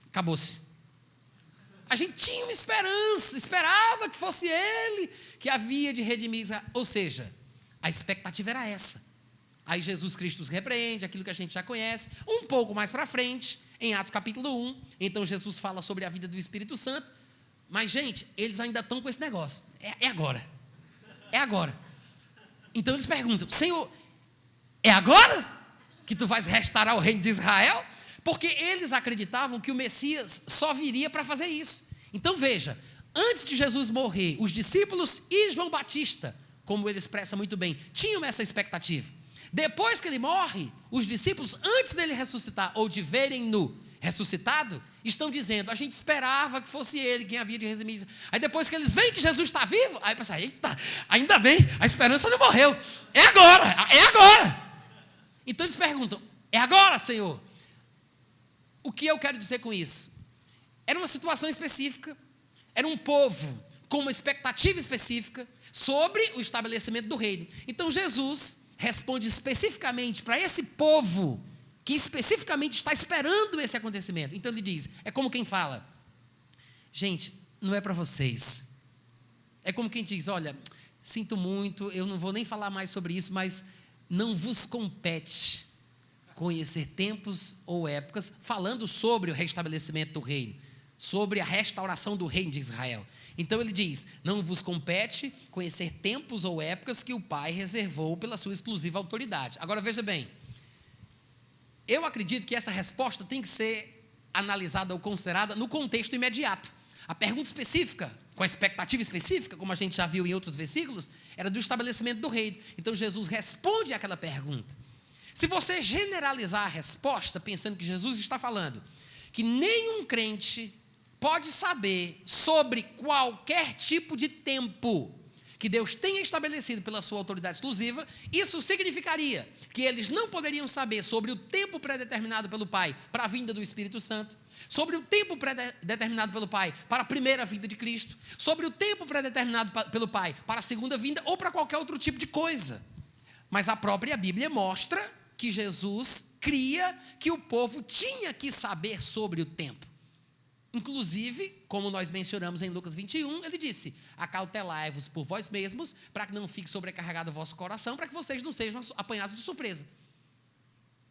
acabou-se. A gente tinha uma esperança, esperava que fosse ele que havia de redimir Israel. Ou seja, a expectativa era essa. Aí Jesus Cristo os repreende, aquilo que a gente já conhece. Um pouco mais para frente, em Atos capítulo 1, então Jesus fala sobre a vida do Espírito Santo. Mas, gente, eles ainda estão com esse negócio. É agora. É agora. Então eles perguntam: Senhor, é agora que tu vais restaurar o reino de Israel? Porque eles acreditavam que o Messias só viria para fazer isso. Então veja, antes de Jesus morrer, os discípulos e João Batista, como ele expressa muito bem, tinham essa expectativa. Depois que ele morre, os discípulos, antes dele ressuscitar ou de verem-no ressuscitado, estão dizendo: a gente esperava que fosse ele quem havia de redimir. Aí depois que eles veem que Jesus está vivo, aí pensa: eita, ainda bem, a esperança não morreu. É agora, é agora. Então eles perguntam: é agora, Senhor? O que eu quero dizer com isso? Era uma situação específica, era um povo com uma expectativa específica sobre o estabelecimento do reino. Então Jesus responde especificamente para esse povo que especificamente está esperando esse acontecimento. Então ele diz, é como quem fala: gente, não é para vocês. É como quem diz: olha, sinto muito, eu não vou nem falar mais sobre isso, mas não vos compete conhecer tempos ou épocas, falando sobre o restabelecimento do reino. sobre a restauração do reino de Israel. Então ele diz: não vos compete conhecer tempos ou épocas que o Pai reservou pela sua exclusiva autoridade. Agora veja bem, eu acredito que essa resposta tem que ser analisada ou considerada no contexto imediato. A pergunta específica, com a expectativa específica, como a gente já viu em outros versículos, era do estabelecimento do reino. Então Jesus responde àquela pergunta. Se você generalizar a resposta, pensando que Jesus está falando que nenhum crente pode saber sobre qualquer tipo de tempo que Deus tenha estabelecido pela sua autoridade exclusiva, isso significaria que eles não poderiam saber sobre o tempo pré-determinado pelo Pai para a vinda do Espírito Santo, sobre o tempo pré-determinado pelo Pai para a primeira vinda de Cristo, sobre o tempo pré-determinado pelo Pai para a segunda vinda ou para qualquer outro tipo de coisa. Mas a própria Bíblia mostra que Jesus cria que o povo tinha que saber sobre o tempo. Inclusive, como nós mencionamos em Lucas 21, ele disse: acautelai-vos por vós mesmos, para que não fique sobrecarregado o vosso coração, para que vocês não sejam apanhados de surpresa.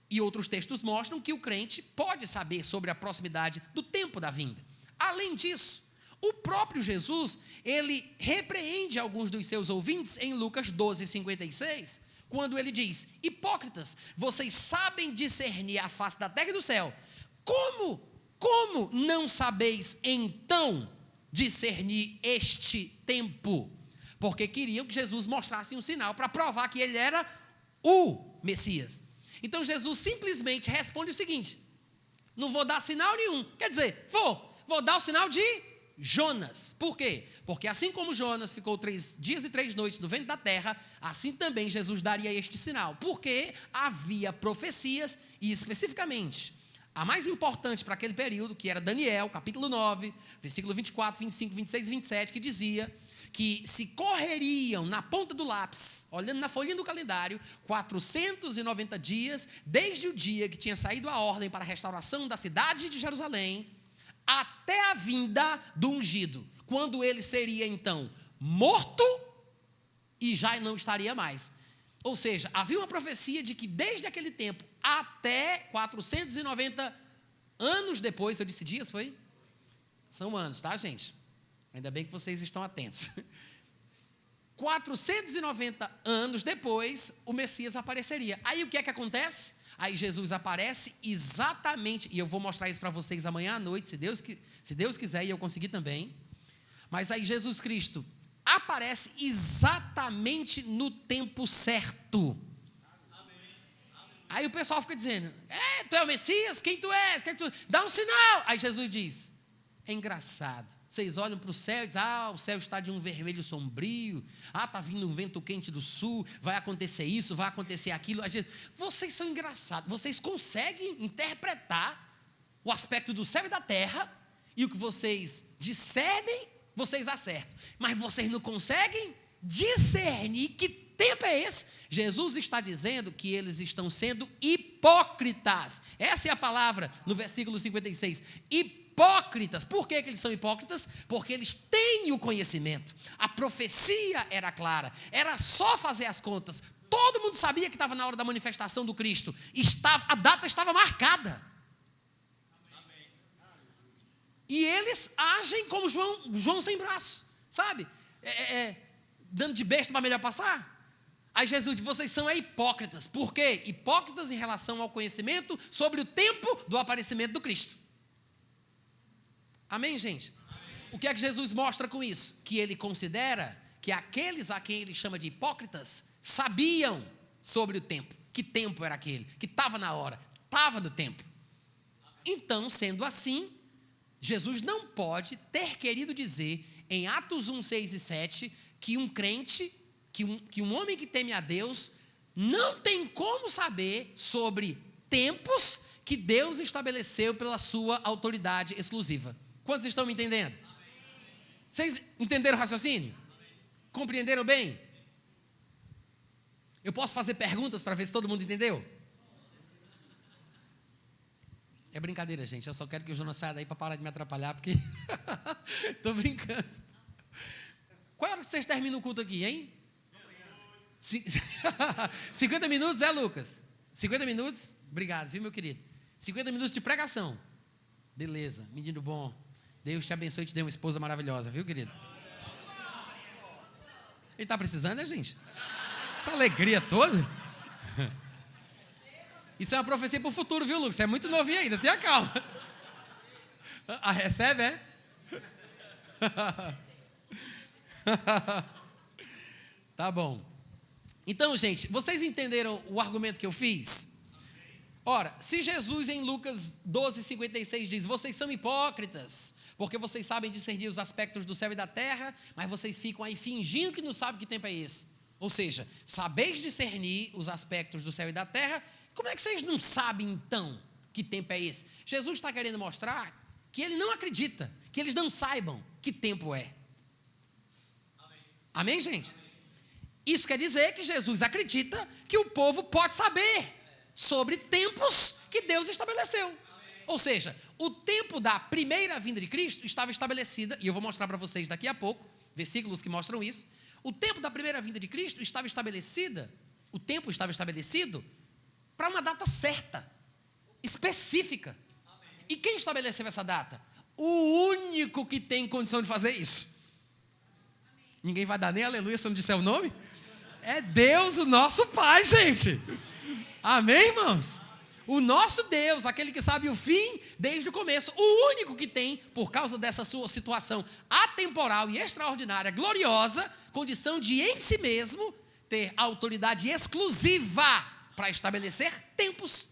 E outros textos mostram que o crente pode saber sobre a proximidade do tempo da vinda. Além disso, o próprio Jesus, ele repreende alguns dos seus ouvintes em Lucas 12:56, quando ele diz: hipócritas, vocês sabem discernir a face da terra e do céu. Como não sabeis então discernir este tempo? Porque queriam que Jesus mostrasse um sinal para provar que ele era o Messias. Então Jesus simplesmente responde o seguinte: não vou dar sinal nenhum. Quer dizer, vou dar o sinal de Jonas. Por quê? Porque assim como Jonas ficou 3 dias e 3 noites no ventre da terra, assim também Jesus daria este sinal. Porque havia profecias, e especificamente a mais importante para aquele período, que era Daniel, capítulo 9, versículo 24, 25, 26 e 27, que dizia que se correriam na ponta do lápis, olhando na folhinha do calendário, 490 dias, desde o dia que tinha saído a ordem para a restauração da cidade de Jerusalém, até a vinda do ungido, quando ele seria então morto e já não estaria mais. Ou seja, havia uma profecia de que desde aquele tempo até 490 anos depois, eu disse dias, foi? São anos, tá, gente? Ainda bem que vocês estão atentos. 490 anos depois, o Messias apareceria. Aí o que é que acontece? Aí Jesus aparece exatamente, e eu vou mostrar isso para vocês amanhã à noite, se Deus quiser, e eu conseguir também. Mas aí Jesus Cristo aparece exatamente no tempo certo. Aí o pessoal fica dizendo: tu é o Messias? Quem tu és? Dá um sinal. Aí Jesus diz: é engraçado, vocês olham para o céu e dizem: o céu está de um vermelho sombrio, está vindo um vento quente do sul, vai acontecer isso, vai acontecer aquilo. Vocês são engraçados, vocês conseguem interpretar o aspecto do céu e da terra, e o que vocês discernem, vocês acertam, mas vocês não conseguem discernir que tempo é esse. Jesus está dizendo que eles estão sendo hipócritas. Essa é a palavra no versículo 56. Hipócritas. Por que eles são hipócritas? Porque eles têm o conhecimento. A profecia era clara, era só fazer as contas. Todo mundo sabia que estava na hora da manifestação do Cristo. A data estava marcada. E eles agem como João sem braço, sabe? Dando de besta para melhor passar. Aí Jesus diz: vocês são hipócritas. Por quê? Hipócritas em relação ao conhecimento sobre o tempo do aparecimento do Cristo. Amém, gente? Amém. O que é que Jesus mostra com isso? Que ele considera que aqueles a quem ele chama de hipócritas sabiam sobre o tempo. Que tempo era aquele? Que estava na hora, estava no tempo. Então, sendo assim, Jesus não pode ter querido dizer em Atos 1, 6 e 7 que um crente, que um homem que teme a Deus não tem como saber sobre tempos que Deus estabeleceu pela sua autoridade exclusiva. Quantos estão me entendendo? Vocês entenderam o raciocínio? Compreenderam bem? Eu posso fazer perguntas para ver se todo mundo entendeu? É brincadeira, gente. Eu só quero que o Jonas saia daí para parar de me atrapalhar, porque estou brincando. Qual hora que vocês terminam o culto aqui, hein? 50 minutos, Lucas? 50 minutos? Obrigado, viu, meu querido? 50 minutos de pregação. Beleza, menino bom. Deus te abençoe e te dê uma esposa maravilhosa, viu, querido? Ele está precisando, né, gente? Essa alegria toda. Isso é uma profecia para o futuro, viu, Lucas? Você é muito novinho ainda, tenha calma. Ah, recebe, é? Tá bom. Então, gente, vocês entenderam o argumento que eu fiz? Ora, se Jesus em Lucas 12:56 diz: vocês são hipócritas, porque vocês sabem discernir os aspectos do céu e da terra, mas vocês ficam aí fingindo que não sabem que tempo é esse. Ou seja, sabeis discernir os aspectos do céu e da terra, como é que vocês não sabem então que tempo é esse? Jesus está querendo mostrar que ele não acredita, que eles não saibam que tempo é. Amém, gente? Isso quer dizer que Jesus acredita que o povo pode saber sobre tempos que Deus estabeleceu. Ou seja, o tempo da primeira vinda de Cristo estava estabelecida, e eu vou mostrar para vocês daqui a pouco, versículos que mostram isso. O tempo da primeira vinda de Cristo estava estabelecida, o tempo estava estabelecido para uma data certa, específica. E quem estabeleceu essa data? O único que tem condição de fazer isso. Ninguém vai dar nem aleluia se eu não disser o nome? É Deus, o nosso Pai, gente. Amém, irmãos? O nosso Deus, aquele que sabe o fim desde o começo, o único que tem, por causa dessa sua situação atemporal e extraordinária, gloriosa, condição de em si mesmo ter autoridade exclusiva para estabelecer tempos.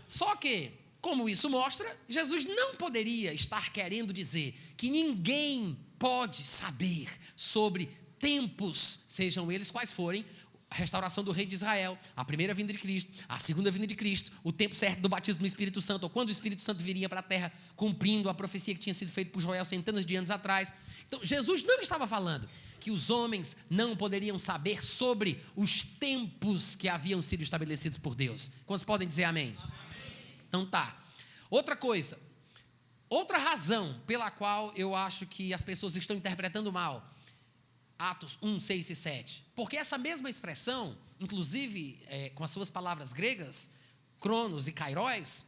Só que, como isso mostra, Jesus não poderia estar querendo dizer que ninguém pode saber sobre tempos, sejam eles quais forem, a restauração do reino de Israel, a primeira vinda de Cristo, a segunda vinda de Cristo, o tempo certo do batismo no Espírito Santo, ou quando o Espírito Santo viria para a terra, cumprindo a profecia que tinha sido feita por Joel centenas de anos atrás. Então, Jesus não estava falando que os homens não poderiam saber sobre os tempos que haviam sido estabelecidos por Deus. Quantos podem dizer amém? Então tá. Outra coisa, outra razão pela qual eu acho que as pessoas estão interpretando mal Atos 1, 6 e 7. Porque essa mesma expressão, inclusive com as suas palavras gregas, cronos e kairos,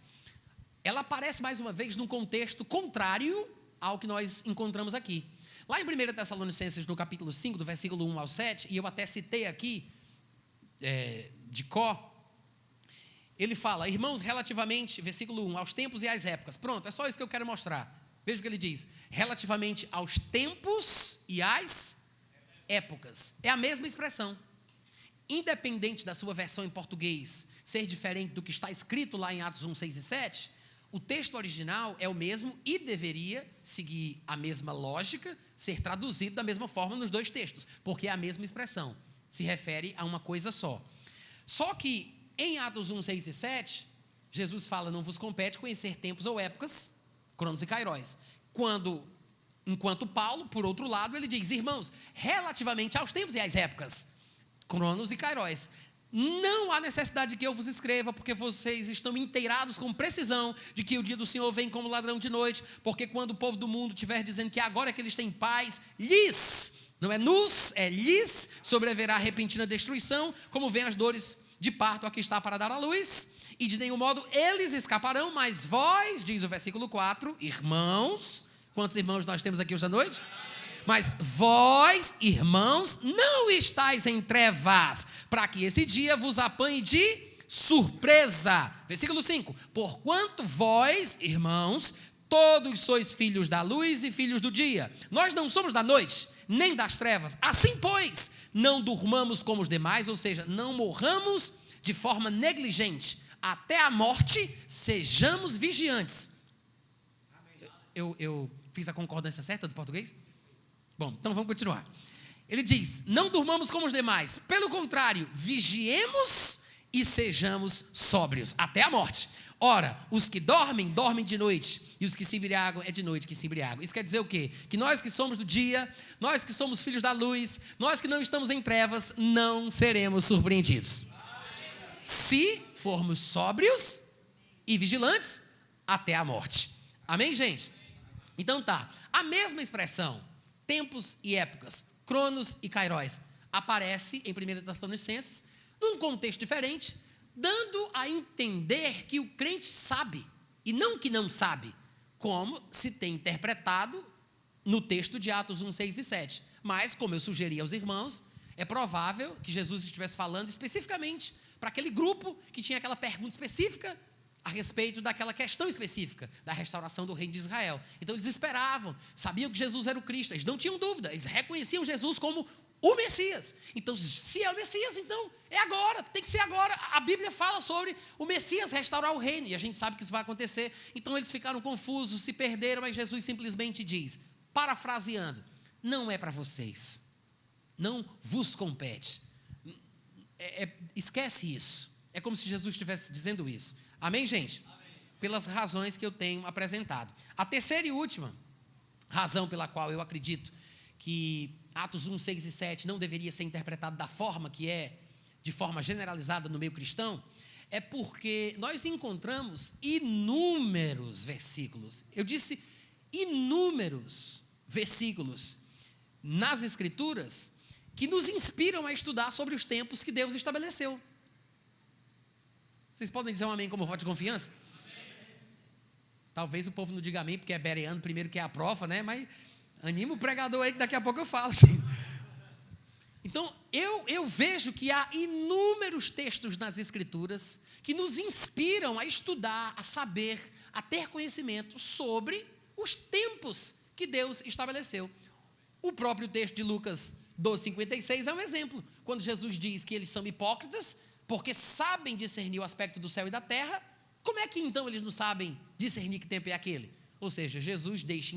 ela aparece mais uma vez num contexto contrário ao que nós encontramos aqui. Lá em 1 Tessalonicenses, no capítulo 5, do versículo 1 ao 7, e eu até citei aqui, de cor, ele fala: irmãos, relativamente, versículo 1, aos tempos e às épocas. Pronto, é só isso que eu quero mostrar. Veja o que ele diz: relativamente aos tempos e às épocas. É a mesma expressão. Independente da sua versão em português ser diferente do que está escrito lá em Atos 1, 6 e 7, o texto original é o mesmo e deveria seguir a mesma lógica, ser traduzido da mesma forma nos dois textos, porque é a mesma expressão, se refere a uma coisa só. Só que em Atos 1, 6 e 7, Jesus fala: não vos compete conhecer tempos ou épocas, cronos e kairos. Enquanto Paulo, por outro lado, ele diz: irmãos, relativamente aos tempos e às épocas, cronos e kairos, não há necessidade de que eu vos escreva, porque vocês estão inteirados com precisão de que o dia do Senhor vem como ladrão de noite, porque quando o povo do mundo estiver dizendo que agora é que eles têm paz, lhes, não é nos, é lhes, sobreverá repentina destruição, como vem as dores de parto aqui está para dar à luz, e de nenhum modo eles escaparão, mas vós, diz o versículo 4, irmãos. Quantos irmãos nós temos aqui hoje à noite? Mas vós, irmãos, não estáis em trevas, para que esse dia vos apanhe de surpresa. Versículo 5. Porquanto vós, irmãos, todos sois filhos da luz e filhos do dia. Nós não somos da noite, nem das trevas. Assim, pois, não durmamos como os demais, ou seja, não morramos de forma negligente. Até a morte, sejamos vigiantes. Eu fiz a concordância certa do português? Bom, então vamos continuar. Ele diz: não durmamos como os demais, pelo contrário, vigiemos e sejamos sóbrios, até a morte. Ora, os que dormem, dormem de noite, e os que se embriagam, é de noite que se embriagam. Isso quer dizer o quê? Que nós que somos do dia, nós que somos filhos da luz, nós que não estamos em trevas, não seremos surpreendidos. Se formos sóbrios e vigilantes até a morte. Amém, gente? Então tá, a mesma expressão, tempos e épocas, cronos e kairos, aparece em 1 Tessalonicenses, num contexto diferente, dando a entender que o crente sabe, e não que não sabe, como se tem interpretado no texto de Atos 1, 6 e 7. Mas, como eu sugeri aos irmãos, é provável que Jesus estivesse falando especificamente para aquele grupo que tinha aquela pergunta específica a respeito daquela questão específica da restauração do reino de Israel. Então eles esperavam, sabiam que Jesus era o Cristo, eles não tinham dúvida, eles reconheciam Jesus como o Messias. Então, se é o Messias, então é agora, tem que ser agora. A Bíblia fala sobre o Messias restaurar o reino, e a gente sabe que isso vai acontecer. Então eles ficaram confusos, se perderam, mas Jesus simplesmente diz, parafraseando, não é para vocês, não vos compete. Esquece isso. É como se Jesus estivesse dizendo isso. Amém, gente? Amém. Pelas razões que eu tenho apresentado. A terceira e última razão pela qual eu acredito que Atos 1, 6 e 7 não deveria ser interpretado da forma que é, de forma generalizada no meio cristão, é porque nós encontramos inúmeros versículos. Eu disse inúmeros versículos nas Escrituras que nos inspiram a estudar sobre os tempos que Deus estabeleceu. Vocês podem dizer um amém como voto de confiança? Amém. Talvez o povo não diga amém, porque é bereano primeiro que é a prova, né? Mas anima o pregador aí que daqui a pouco eu falo. Então, eu vejo que há inúmeros textos nas Escrituras que nos inspiram a estudar, a saber, a ter conhecimento sobre os tempos que Deus estabeleceu. O próprio texto de Lucas 12:56 é um exemplo. Quando Jesus diz que eles são hipócritas, porque sabem discernir o aspecto do céu e da terra, como é que então eles não sabem discernir que tempo é aquele? Ou seja, Jesus deixa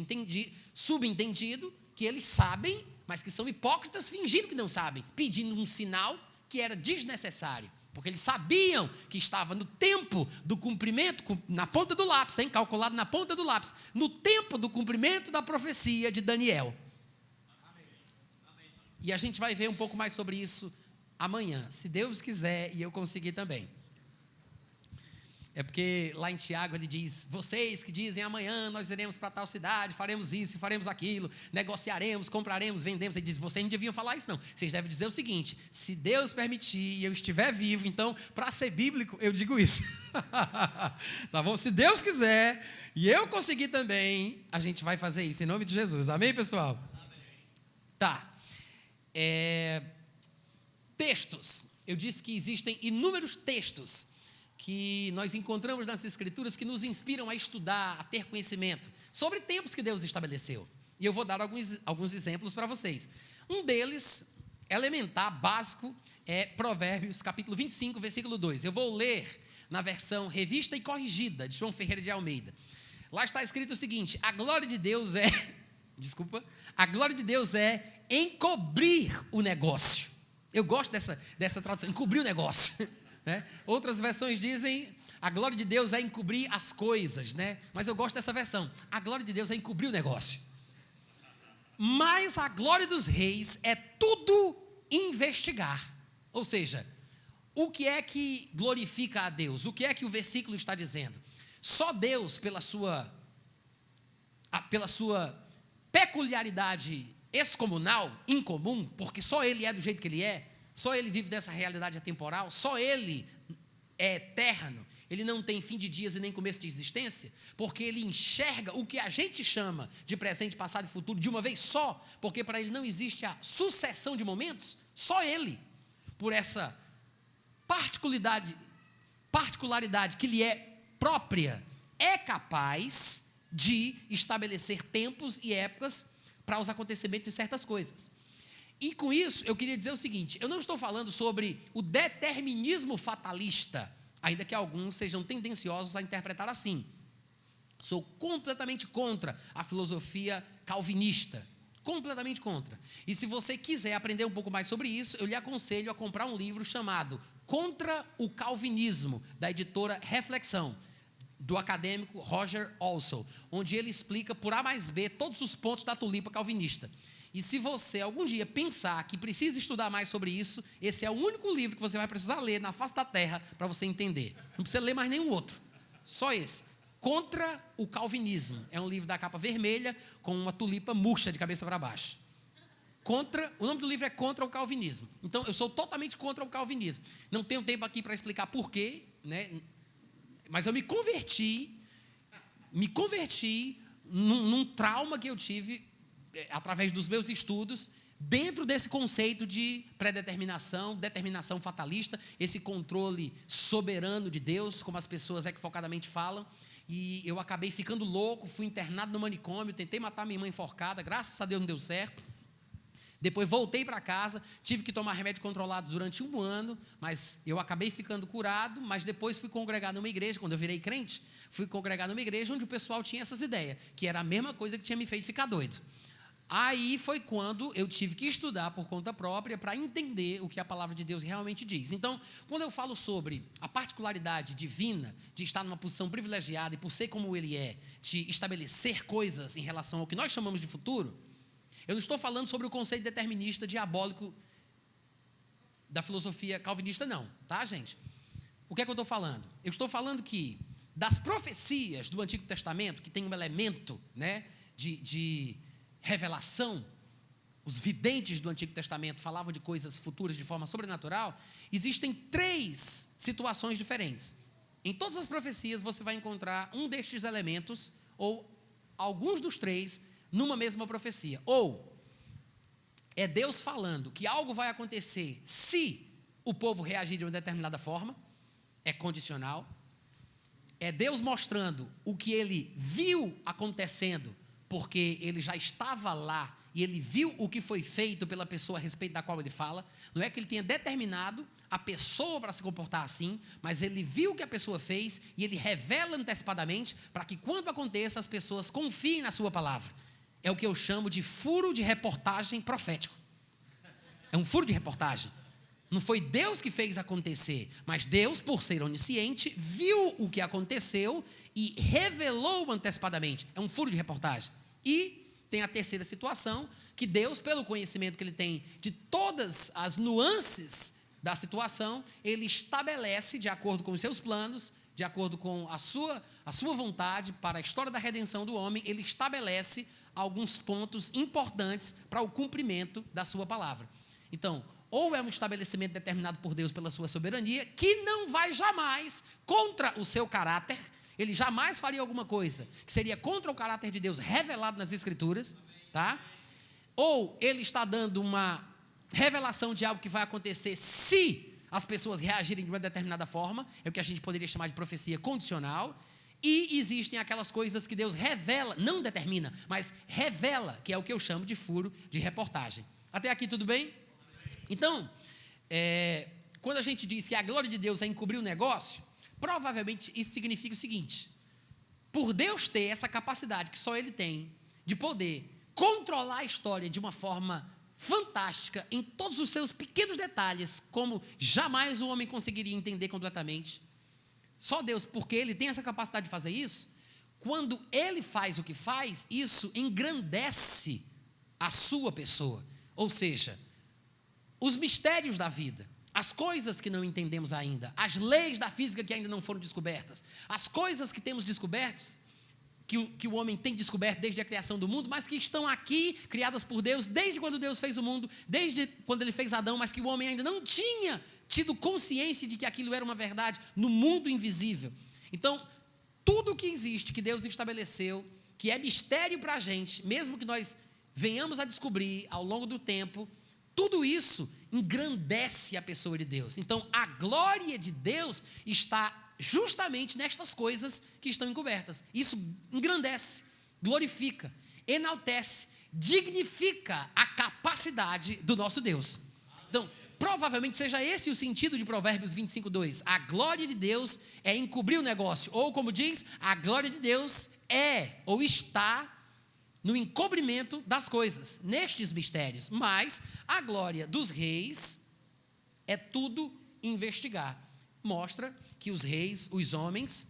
subentendido que eles sabem, mas que são hipócritas fingindo que não sabem, pedindo um sinal que era desnecessário, porque eles sabiam que estava no tempo do cumprimento, na ponta do lápis, calculado na ponta do lápis, no tempo do cumprimento da profecia de Daniel. E a gente vai ver um pouco mais sobre isso amanhã, se Deus quiser e eu conseguir também. É porque lá em Tiago ele diz, vocês que dizem amanhã nós iremos para tal cidade, faremos isso, faremos aquilo, negociaremos, compraremos, vendemos. Ele diz, vocês não deviam falar isso não, vocês devem dizer o seguinte, se Deus permitir e eu estiver vivo, então para ser bíblico eu digo isso. Tá bom? Se Deus quiser e eu conseguir também, a gente vai fazer isso em nome de Jesus, amém pessoal? Amém. Tá. Textos, eu disse que existem inúmeros textos que nós encontramos nas Escrituras que nos inspiram a estudar, a ter conhecimento sobre tempos que Deus estabeleceu. E eu vou dar alguns exemplos para vocês. Um deles, elementar, básico, é Provérbios, capítulo 25, versículo 2. Eu vou ler na versão revista e corrigida, de João Ferreira de Almeida. Lá está escrito o seguinte, a glória de Deus é encobrir o negócio. Eu gosto dessa tradução, encobrir o negócio. Né? Outras versões dizem, a glória de Deus é encobrir as coisas, né? Mas eu gosto dessa versão, a glória de Deus é encobrir o negócio. Mas a glória dos reis é tudo investigar. Ou seja, o que é que glorifica a Deus? O que é que o versículo está dizendo? Só Deus, pela sua peculiaridade excomunal, incomum, porque só Ele é do jeito que Ele é, só Ele vive dessa realidade atemporal, só Ele é eterno, Ele não tem fim de dias e nem começo de existência, porque Ele enxerga o que a gente chama de presente, passado e futuro de uma vez só, porque para Ele não existe a sucessão de momentos, só Ele, por essa particularidade que lhe é própria, é capaz de estabelecer tempos e épocas para os acontecimentos de certas coisas. E com isso, eu queria dizer o seguinte, eu não estou falando sobre o determinismo fatalista, ainda que alguns sejam tendenciosos a interpretar assim. Sou completamente contra a filosofia calvinista, completamente contra. E se você quiser aprender um pouco mais sobre isso, eu lhe aconselho a comprar um livro chamado Contra o Calvinismo, da editora Reflexão, do acadêmico Roger Olson, onde ele explica por A mais B todos os pontos da tulipa calvinista. E se você algum dia pensar que precisa estudar mais sobre isso, esse é o único livro que você vai precisar ler na face da terra para você entender. Não precisa ler mais nenhum outro, só esse. Contra o Calvinismo. É um livro da capa vermelha com uma tulipa murcha de cabeça para baixo. O nome do livro é Contra o Calvinismo. Então, eu sou totalmente contra o calvinismo. Não tenho tempo aqui para explicar porquê, né? Mas eu me converti me converti num trauma que eu tive através dos meus estudos, dentro desse conceito de predeterminação, determinação fatalista, esse controle soberano de Deus, como as pessoas equivocadamente falam. E eu acabei ficando louco, fui internado no manicômio, tentei matar minha mãe enforcada, graças a Deus não deu certo. Depois voltei para casa, tive que tomar remédios controlados durante 1 ano, mas eu acabei ficando curado, mas depois fui congregar numa igreja, quando eu virei crente, fui congregar numa igreja onde o pessoal tinha essas ideias, que era a mesma coisa que tinha me feito ficar doido. Aí foi quando eu tive que estudar por conta própria para entender o que a palavra de Deus realmente diz. Então, quando eu falo sobre a particularidade divina de estar numa posição privilegiada e por ser como ele é, de estabelecer coisas em relação ao que nós chamamos de futuro, eu não estou falando sobre o conceito determinista diabólico da filosofia calvinista, não, tá, gente? O que é que eu estou falando? Eu estou falando que das profecias do Antigo Testamento, que tem um elemento, né, de revelação, os videntes do Antigo Testamento falavam de coisas futuras de forma sobrenatural, existem 3 situações diferentes. Em todas as profecias você vai encontrar um destes elementos, ou alguns dos 3, numa mesma profecia. Ou é Deus falando que algo vai acontecer se o povo reagir de uma determinada forma, é condicional. É Deus mostrando o que ele viu acontecendo, porque ele já estava lá e ele viu o que foi feito pela pessoa a respeito da qual ele fala. Não é que ele tenha determinado a pessoa para se comportar assim, mas ele viu o que a pessoa fez e ele revela antecipadamente para que quando aconteça as pessoas confiem na sua palavra. É o que eu chamo de furo de reportagem profético. É um furo de reportagem. Não foi Deus que fez acontecer, mas Deus, por ser onisciente, viu o que aconteceu e revelou antecipadamente. É um furo de reportagem. E tem a terceira situação, que Deus, pelo conhecimento que ele tem de todas as nuances da situação, ele estabelece, de acordo com os seus planos, de acordo com a sua vontade para a história da redenção do homem, ele estabelece alguns pontos importantes para o cumprimento da sua palavra. Então, ou é um estabelecimento determinado por Deus pela sua soberania, que não vai jamais contra o seu caráter, ele jamais faria alguma coisa que seria contra o caráter de Deus revelado nas Escrituras, tá? Ou ele está dando uma revelação de algo que vai acontecer se as pessoas reagirem de uma determinada forma, é o que a gente poderia chamar de profecia condicional. E existem aquelas coisas que Deus revela, não determina, mas revela, que é o que eu chamo de furo de reportagem. Até aqui tudo bem? Então, quando a gente diz que a glória de Deus é encobrir o negócio, provavelmente isso significa o seguinte: por Deus ter essa capacidade que só Ele tem, de poder controlar a história de uma forma fantástica, em todos os seus pequenos detalhes, como jamais o homem conseguiria entender completamente, só Deus, porque Ele tem essa capacidade de fazer isso, quando Ele faz o que faz, isso engrandece a sua pessoa. Ou seja, os mistérios da vida, as coisas que não entendemos ainda, as leis da física que ainda não foram descobertas, as coisas que temos descobertos, que o homem tem descoberto desde a criação do mundo, mas que estão aqui, criadas por Deus, desde quando Deus fez o mundo, desde quando Ele fez Adão, mas que o homem ainda não tinha tido consciência de que aquilo era uma verdade no mundo invisível. Então, tudo que existe, que Deus estabeleceu, que é mistério para a gente, mesmo que nós venhamos a descobrir ao longo do tempo, tudo isso engrandece a pessoa de Deus. Então, a glória de Deus está justamente nestas coisas que estão encobertas. Isso engrandece, glorifica, enaltece, dignifica a capacidade do nosso Deus. Então, provavelmente seja esse o sentido de Provérbios 25:2. A glória de Deus é encobrir o negócio. Ou, como diz, a glória de Deus é ou está no encobrimento das coisas, nestes mistérios. Mas a glória dos reis é tudo investigar. Mostra que os reis, os homens,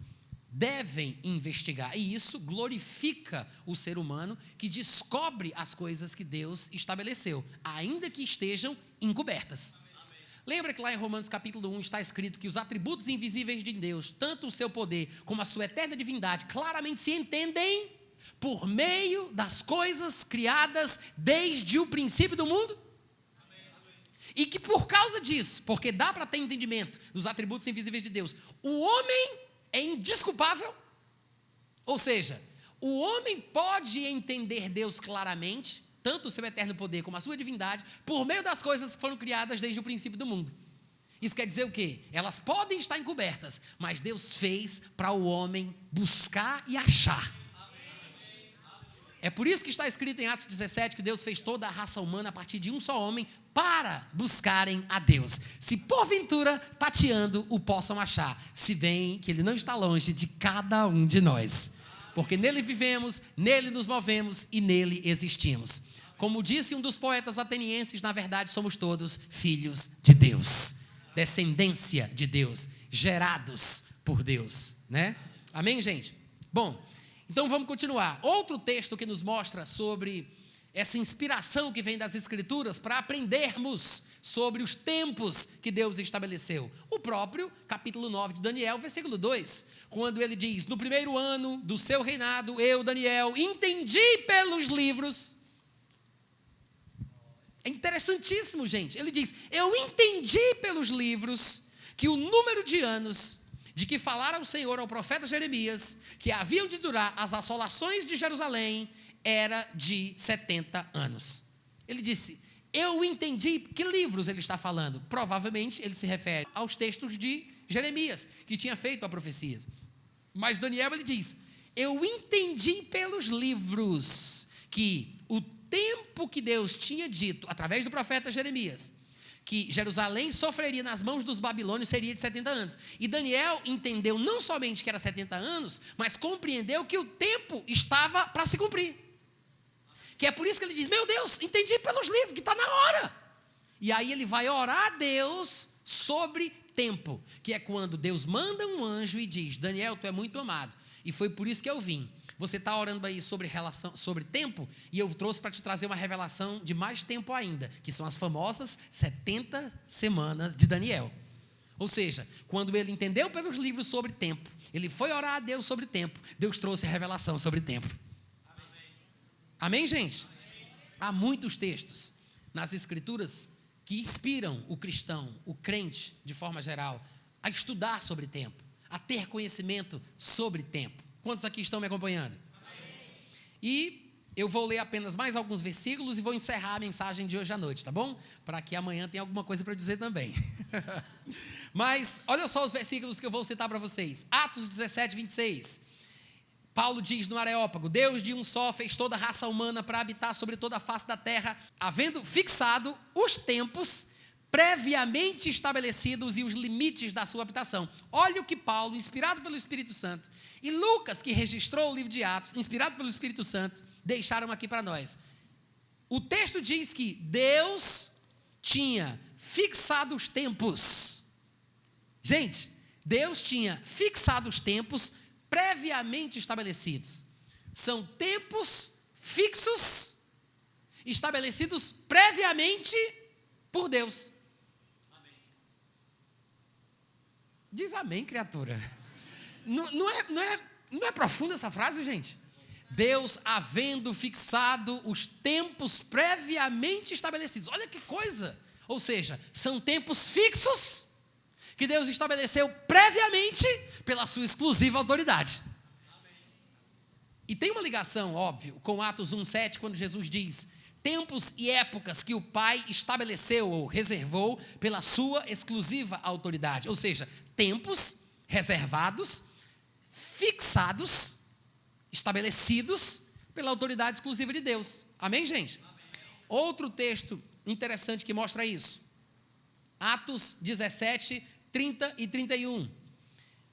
devem investigar. E isso glorifica o ser humano que descobre as coisas que Deus estabeleceu, ainda que estejam encobertas. Amém. Lembra que lá em Romanos capítulo 1 está escrito que os atributos invisíveis de Deus, tanto o seu poder como a sua eterna divindade, claramente se entendem por meio das coisas criadas desde o princípio do mundo? E que por causa disso, porque dá para ter entendimento dos atributos invisíveis de Deus, o homem é indesculpável Ou seja, o homem pode entender Deus claramente, tanto o seu eterno poder como a sua divindade, por meio das coisas que foram criadas desde o princípio do mundo. Isso quer dizer o quê? Elas podem estar encobertas, mas Deus fez para o homem buscar e achar. É por isso que está escrito em Atos 17 que Deus fez toda a raça humana a partir de um só homem para buscarem a Deus. Se porventura, tateando, o possam achar, se bem que Ele não está longe de cada um de nós. Porque nele vivemos, nele nos movemos e nele existimos. Como disse um dos poetas atenienses, na verdade somos todos filhos de Deus. Descendência de Deus, gerados por Deus, né? Amém, gente? Bom, então vamos continuar. Outro texto que nos mostra sobre essa inspiração que vem das Escrituras para aprendermos sobre os tempos que Deus estabeleceu. O próprio capítulo 9 de Daniel, versículo 2, quando ele diz: no primeiro ano do seu reinado, eu, Daniel, entendi pelos livros. É interessantíssimo, gente. Ele diz: eu entendi pelos livros que o número de anos de que falara o Senhor ao profeta Jeremias, que haviam de durar as assolações de Jerusalém, era de 70 anos. Ele disse: eu entendi. Que livros ele está falando? Provavelmente ele se refere aos textos de Jeremias, que tinha feito a profecia. Mas Daniel, ele diz: eu entendi pelos livros que o tempo que Deus tinha dito, através do profeta Jeremias, que Jerusalém sofreria nas mãos dos babilônios, seria de 70 anos. E Daniel entendeu não somente que era 70 anos, mas compreendeu que o tempo estava para se cumprir. Que é por isso que ele diz: meu Deus, entendi pelos livros, que está na hora. E aí ele vai orar a Deus sobre tempo, que é quando Deus manda um anjo e diz: Daniel, tu é muito amado, e foi por isso que eu vim. Você está orando aí sobre tempo, e eu trouxe para te trazer uma revelação de mais tempo ainda, que são as famosas 70 semanas de Daniel. Ou seja, quando ele entendeu pelos livros sobre tempo, ele foi orar a Deus sobre tempo, Deus trouxe a revelação sobre tempo. Amém, gente? Há muitos textos nas Escrituras que inspiram o cristão, o crente, de forma geral, a estudar sobre tempo, a ter conhecimento sobre tempo. Quantos aqui estão me acompanhando? Amém. E eu vou ler apenas mais alguns versículos e vou encerrar a mensagem de hoje à noite, tá bom? Para que amanhã tenha alguma coisa para eu dizer também. Mas olha só os versículos que eu vou citar para vocês. Atos 17, 26. Paulo diz no Areópago: Deus de um só fez toda a raça humana para habitar sobre toda a face da terra, havendo fixado os tempos previamente estabelecidos e os limites da sua habitação. Olha o que Paulo, inspirado pelo Espírito Santo, e Lucas, que registrou o livro de Atos, inspirado pelo Espírito Santo, deixaram aqui para nós. O texto diz que Deus tinha fixado os tempos. Gente, Deus tinha fixado os tempos previamente estabelecidos. São tempos fixos, estabelecidos previamente por Deus. Diz amém, criatura. Não é profunda essa frase, gente? Deus havendo fixado os tempos previamente estabelecidos. Olha que coisa! Ou seja, são tempos fixos que Deus estabeleceu previamente pela sua exclusiva autoridade. E tem uma ligação, óbvio, com Atos 1,7, quando Jesus diz: tempos e épocas que o Pai estabeleceu ou reservou pela sua exclusiva autoridade. Ou seja, tempos reservados, fixados, estabelecidos pela autoridade exclusiva de Deus. Amém, gente? Amém. Outro texto interessante que mostra isso. Atos 17, 30 e 31.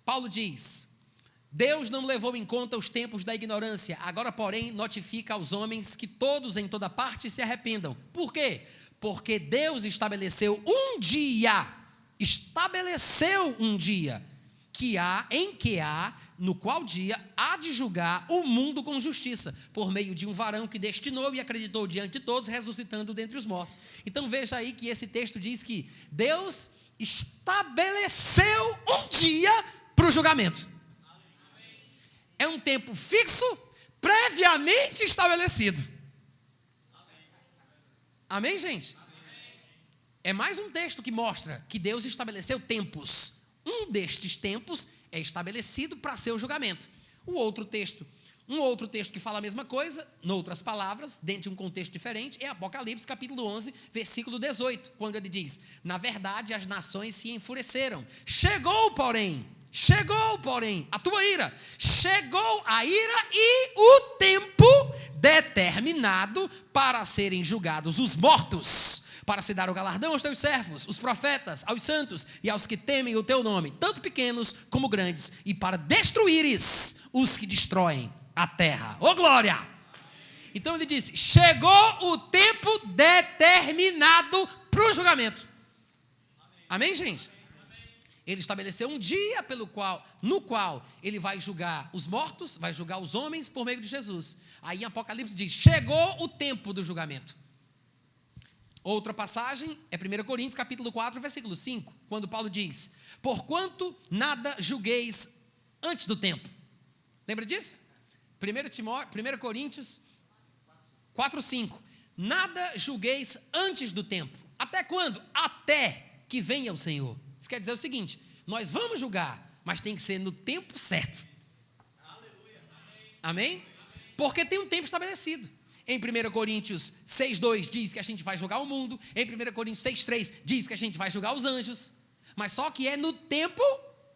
Paulo diz: Deus não levou em conta os tempos da ignorância, agora, porém, notifica aos homens que todos em toda parte se arrependam. Por quê? Porque Deus estabeleceu um dia, no qual dia há de julgar o mundo com justiça, por meio de um varão que destinou e acreditou diante de todos, ressuscitando dentre os mortos. Então veja aí que esse texto diz que Deus estabeleceu um dia para o julgamento. É um tempo fixo, previamente estabelecido. Amém, gente? É mais um texto que mostra que Deus estabeleceu tempos. Um destes tempos é estabelecido para seu julgamento. Um outro texto que fala a mesma coisa, em outras palavras, dentro de um contexto diferente, é Apocalipse capítulo 11, versículo 18, quando ele diz: na verdade as nações se enfureceram, chegou, porém, a tua ira, chegou a ira e o tempo determinado para serem julgados os mortos, para se dar o galardão aos teus servos, os profetas, aos santos e aos que temem o teu nome, tanto pequenos como grandes, e para destruíres os que destroem a terra. Ô glória! Então ele disse: chegou o tempo determinado para o julgamento. Amém, gente? Ele estabeleceu um dia no qual ele vai julgar os mortos, vai julgar os homens por meio de Jesus. Aí em Apocalipse diz: chegou o tempo do julgamento. Outra passagem é 1 Coríntios capítulo 4, versículo 5, quando Paulo diz: porquanto nada julgueis antes do tempo. Lembra disso? 1 Coríntios 4, 5. Nada julgueis antes do tempo. Até quando? Até que venha o Senhor. Isso quer dizer o seguinte: nós vamos julgar, mas tem que ser no tempo certo. Amém? Porque tem um tempo estabelecido. Em 1 Coríntios 6,2 diz que a gente vai julgar o mundo. Em 1 Coríntios 6,3 diz que a gente vai julgar os anjos. Mas só que é no tempo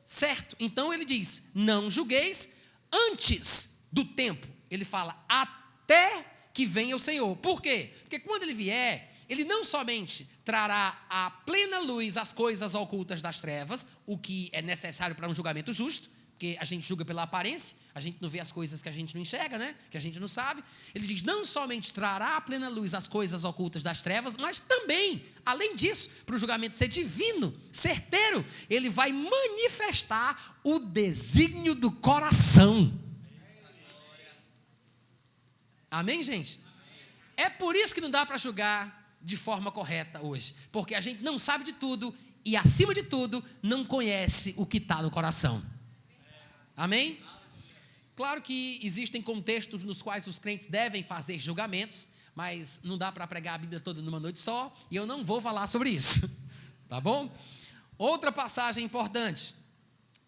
certo. Então ele diz: não julgueis antes do tempo. Ele fala até que venha o Senhor. Por quê? Porque quando ele vier, ele não somente trará à plena luz as coisas ocultas das trevas, o que é necessário para um julgamento justo, porque a gente julga pela aparência, a gente não vê as coisas que a gente não enxerga, né? Que a gente não sabe. Ele diz: não somente trará à plena luz as coisas ocultas das trevas, mas também, além disso, para o julgamento ser divino, certeiro, ele vai manifestar o desígnio do coração. Amém, gente? É por isso que não dá para julgar de forma correta hoje, porque a gente não sabe de tudo e, acima de tudo, não conhece o que está no coração. Amém? Claro que existem contextos nos quais os crentes devem fazer julgamentos, mas não dá para pregar a Bíblia toda numa noite só, e eu não vou falar sobre isso, tá bom? Outra passagem importante,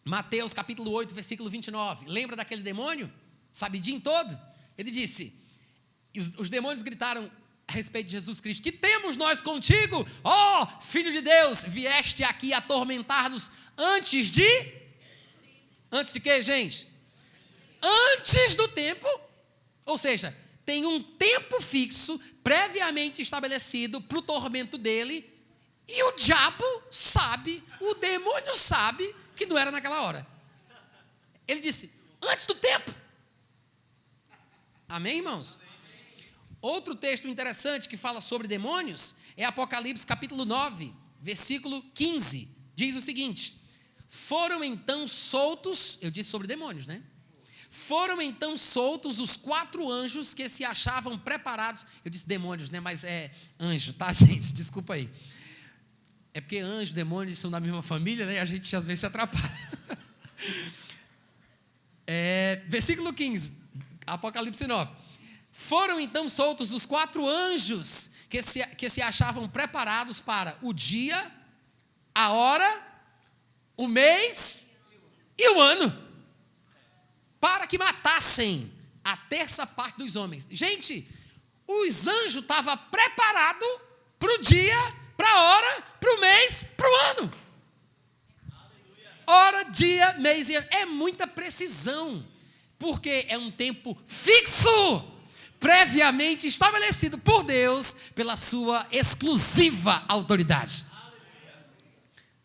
Mateus capítulo 8, versículo 29, lembra daquele demônio, sabidinho todo? Ele disse, os demônios gritaram a respeito de Jesus Cristo: que temos nós contigo, ó Filho de Deus, vieste aqui atormentar-nos antes de quê, gente? Antes do tempo. Ou seja, tem um tempo fixo, previamente estabelecido para o tormento dele, e o diabo sabe, o demônio sabe que não era naquela hora. Ele disse: antes do tempo. Amém, irmãos? Outro texto interessante que fala sobre demônios é Apocalipse capítulo 9, versículo 15. Diz o seguinte: foram então soltos, eu disse sobre demônios, né? Foram então soltos os 4 anjos que se achavam preparados. Eu disse demônios, né? Mas é anjo, tá, gente? Desculpa aí. É porque anjo e demônios são da mesma família, né? E a gente às vezes se atrapalha. Versículo 15, Apocalipse 9. Foram então soltos os 4 anjos que se achavam preparados para o dia, a hora, o mês e o ano, para que matassem a 1/3 dos homens. Gente, os anjos estavam preparados para o dia, para a hora, para o mês, para o ano. Hora, dia, mês e ano. É muita precisão, porque é um tempo fixo, previamente estabelecido por Deus, pela sua exclusiva autoridade.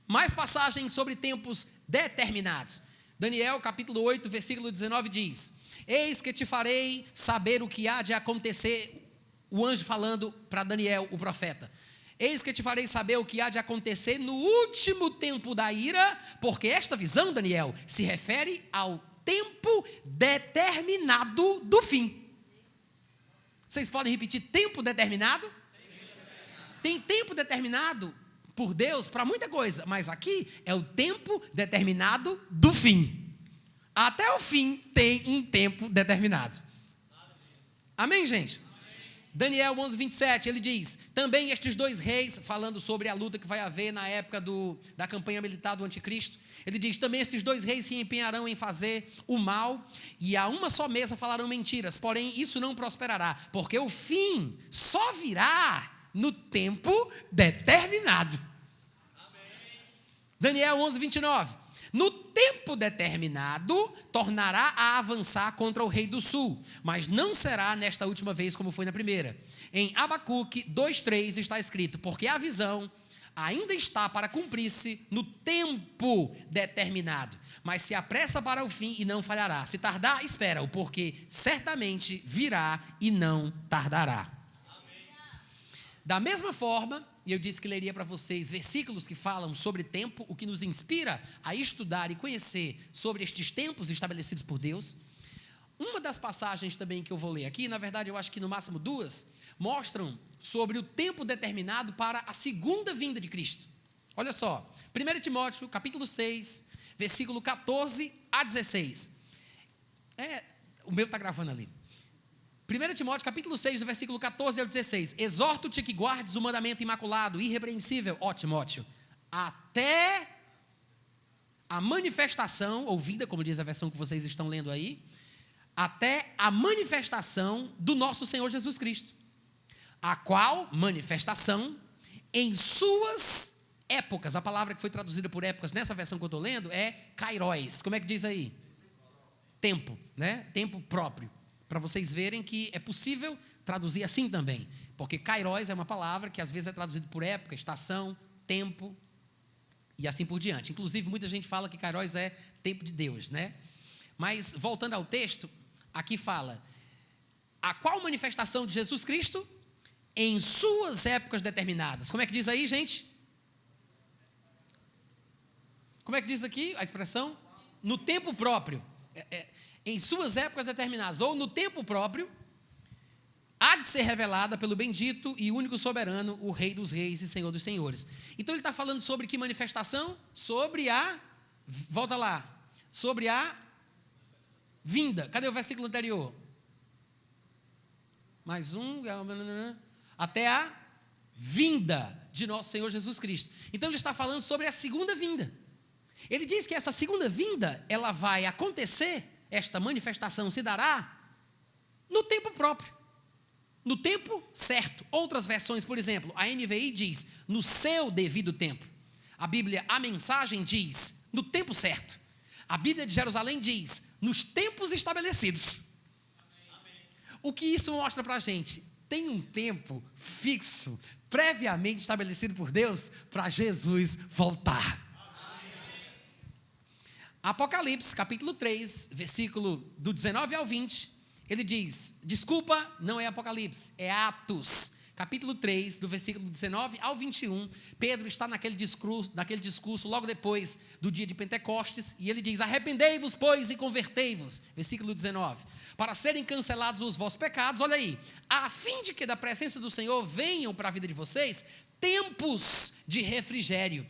Mais passagens sobre tempos determinados. Daniel capítulo 8, versículo 19 diz: eis que te farei saber o que há de acontecer, o anjo falando para Daniel, o profeta. Eis que te farei saber o que há de acontecer no último tempo da ira, porque esta visão, Daniel, se refere ao tempo determinado do fim. Vocês podem repetir: tempo determinado? Tem tempo determinado por Deus para muita coisa, mas aqui é o tempo determinado do fim. Até o fim tem um tempo determinado. Amém, gente? Daniel 11, 27, ele diz, também estes dois reis, falando sobre a luta que vai haver na época da campanha militar do anticristo, ele diz, também estes dois reis se empenharão em fazer o mal, e a uma só mesa falarão mentiras, porém isso não prosperará, porque o fim só virá no tempo determinado. Amém. Daniel 11, 29, no tempo determinado, tornará a avançar contra o rei do sul, mas não será nesta última vez como foi na primeira. Em Abacuque 2:3 está escrito, porque a visão ainda está para cumprir-se no tempo determinado, mas se apressa para o fim e não falhará. Se tardar, espera-o, porque certamente virá e não tardará. Amém. Da mesma forma, e eu disse que leria para vocês versículos que falam sobre tempo, o que nos inspira a estudar e conhecer sobre estes tempos estabelecidos por Deus. Uma das passagens também que eu vou ler aqui, na verdade eu acho que no máximo duas, mostram sobre o tempo determinado para a segunda vinda de Cristo. Olha só, 1 Timóteo, capítulo 6, versículo 14 a 16. O meu está gravando ali. 1 Timóteo, capítulo 6, do versículo 14 ao 16. Exorto-te que guardes o mandamento imaculado, irrepreensível, ó Timóteo, até a manifestação, ou vinda, como diz a versão que vocês estão lendo aí, até a manifestação do nosso Senhor Jesus Cristo, a qual manifestação, em suas épocas, a palavra que foi traduzida por épocas nessa versão que eu estou lendo é kairos. Como é que diz aí? Tempo, né? Tempo próprio. Para vocês verem que é possível traduzir assim também, porque kairos é uma palavra que às vezes é traduzida por época, estação, tempo e assim por diante. Inclusive, muita gente fala que kairos é tempo de Deus, né? Mas, voltando ao texto, aqui fala, a qual manifestação de Jesus Cristo em suas épocas determinadas. Como é que diz aí, gente? Como é que diz aqui a expressão? No tempo próprio. Em suas épocas determinadas, ou no tempo próprio, há de ser revelada pelo bendito e único soberano, o Rei dos reis e Senhor dos senhores. Então ele está falando sobre que manifestação? Sobre a, volta lá, sobre a vinda. Cadê o versículo anterior? Mais um, até a vinda de nosso Senhor Jesus Cristo. Então ele está falando sobre a segunda vinda. Ele diz que essa segunda vinda, ela vai acontecer, esta manifestação se dará no tempo próprio, no tempo certo. Outras versões, por exemplo, a NVI diz, no seu devido tempo. A Bíblia, a Mensagem diz, no tempo certo. A Bíblia de Jerusalém diz, nos tempos estabelecidos. Amém. O que isso mostra para a gente? Tem um tempo fixo, previamente estabelecido por Deus, para Jesus voltar. Apocalipse, capítulo 3, versículo do 19 ao 20, ele diz, desculpa, não é Apocalipse, é Atos, capítulo 3, do versículo 19 ao 21, Pedro está naquele discurso logo depois do dia de Pentecostes, e ele diz, arrependei-vos, pois, e convertei-vos, versículo 19, para serem cancelados os vossos pecados, olha aí, a fim de que da presença do Senhor venham para a vida de vocês tempos de refrigério,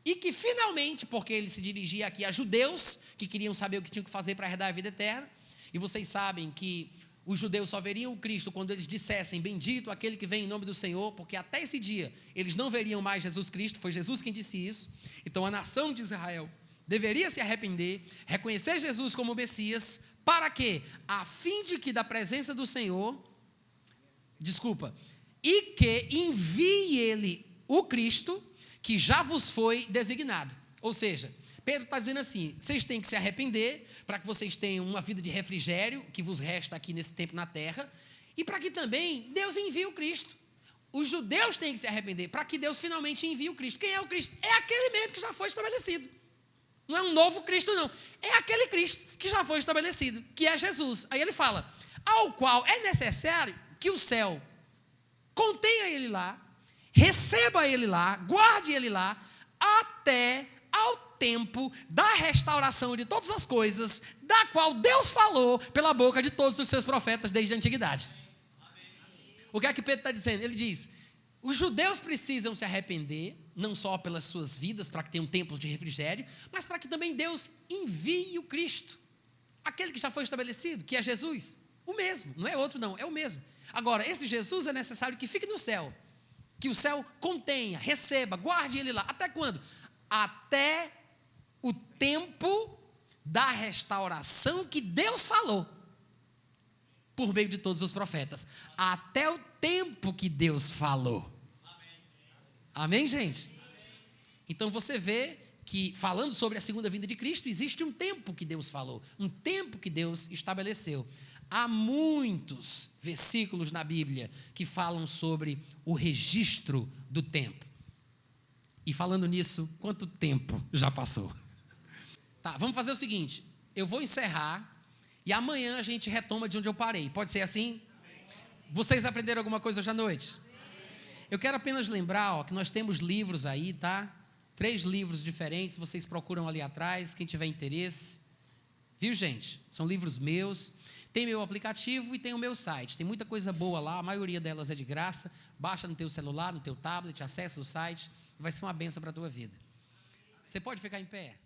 e que finalmente, porque ele se dirigia aqui a judeus, que queriam saber o que tinham que fazer para herdar a vida eterna, e vocês sabem que os judeus só veriam o Cristo quando eles dissessem, bendito aquele que vem em nome do Senhor, porque até esse dia eles não veriam mais Jesus Cristo, foi Jesus quem disse isso. Então a nação de Israel deveria se arrepender, reconhecer Jesus como Messias, para quê? A fim de que da presença do Senhor, e que envie ele, o Cristo, que já vos foi designado. Ou seja, Pedro está dizendo assim, vocês têm que se arrepender, para que vocês tenham uma vida de refrigério, que vos resta aqui nesse tempo na terra, e para que também Deus envie o Cristo. Os judeus têm que se arrepender, para que Deus finalmente envie o Cristo. Quem é o Cristo? É aquele mesmo que já foi estabelecido. Não é um novo Cristo, não. É aquele Cristo que já foi estabelecido, que é Jesus. Aí ele fala, ao qual é necessário que o céu contenha ele lá, receba ele lá, guarde ele lá, até ao tempo da restauração de todas as coisas, da qual Deus falou pela boca de todos os seus profetas desde a antiguidade. O que é que Pedro está dizendo? Ele diz, os judeus precisam se arrepender, não só pelas suas vidas, para que tenham tempos de refrigério, mas para que também Deus envie o Cristo, aquele que já foi estabelecido, que é Jesus, o mesmo, não é outro não, é o mesmo. Agora, esse Jesus é necessário que fique no céu, que o céu contenha, receba, guarde ele lá. Até quando? Até o tempo da restauração que Deus falou por meio de todos os profetas. Até o tempo que Deus falou. Amém, gente? Então você vê que, falando sobre a segunda vinda de Cristo, existe um tempo que Deus falou, um tempo que Deus estabeleceu. Há muitos versículos na Bíblia que falam sobre o registro do tempo. E falando nisso, quanto tempo já passou? Tá, vamos fazer o seguinte, eu vou encerrar e amanhã a gente retoma de onde eu parei. Pode ser assim? Vocês aprenderam alguma coisa hoje à noite? Eu quero apenas lembrar, que nós temos livros aí, tá? 3 livros diferentes, vocês procuram ali atrás, quem tiver interesse. Viu, gente? São livros meus. Tem meu aplicativo e tem o meu site. Tem muita coisa boa lá, a maioria delas é de graça. Baixa no teu celular, no teu tablet, acessa o site. Vai ser uma bênção para a tua vida. Você pode ficar em pé?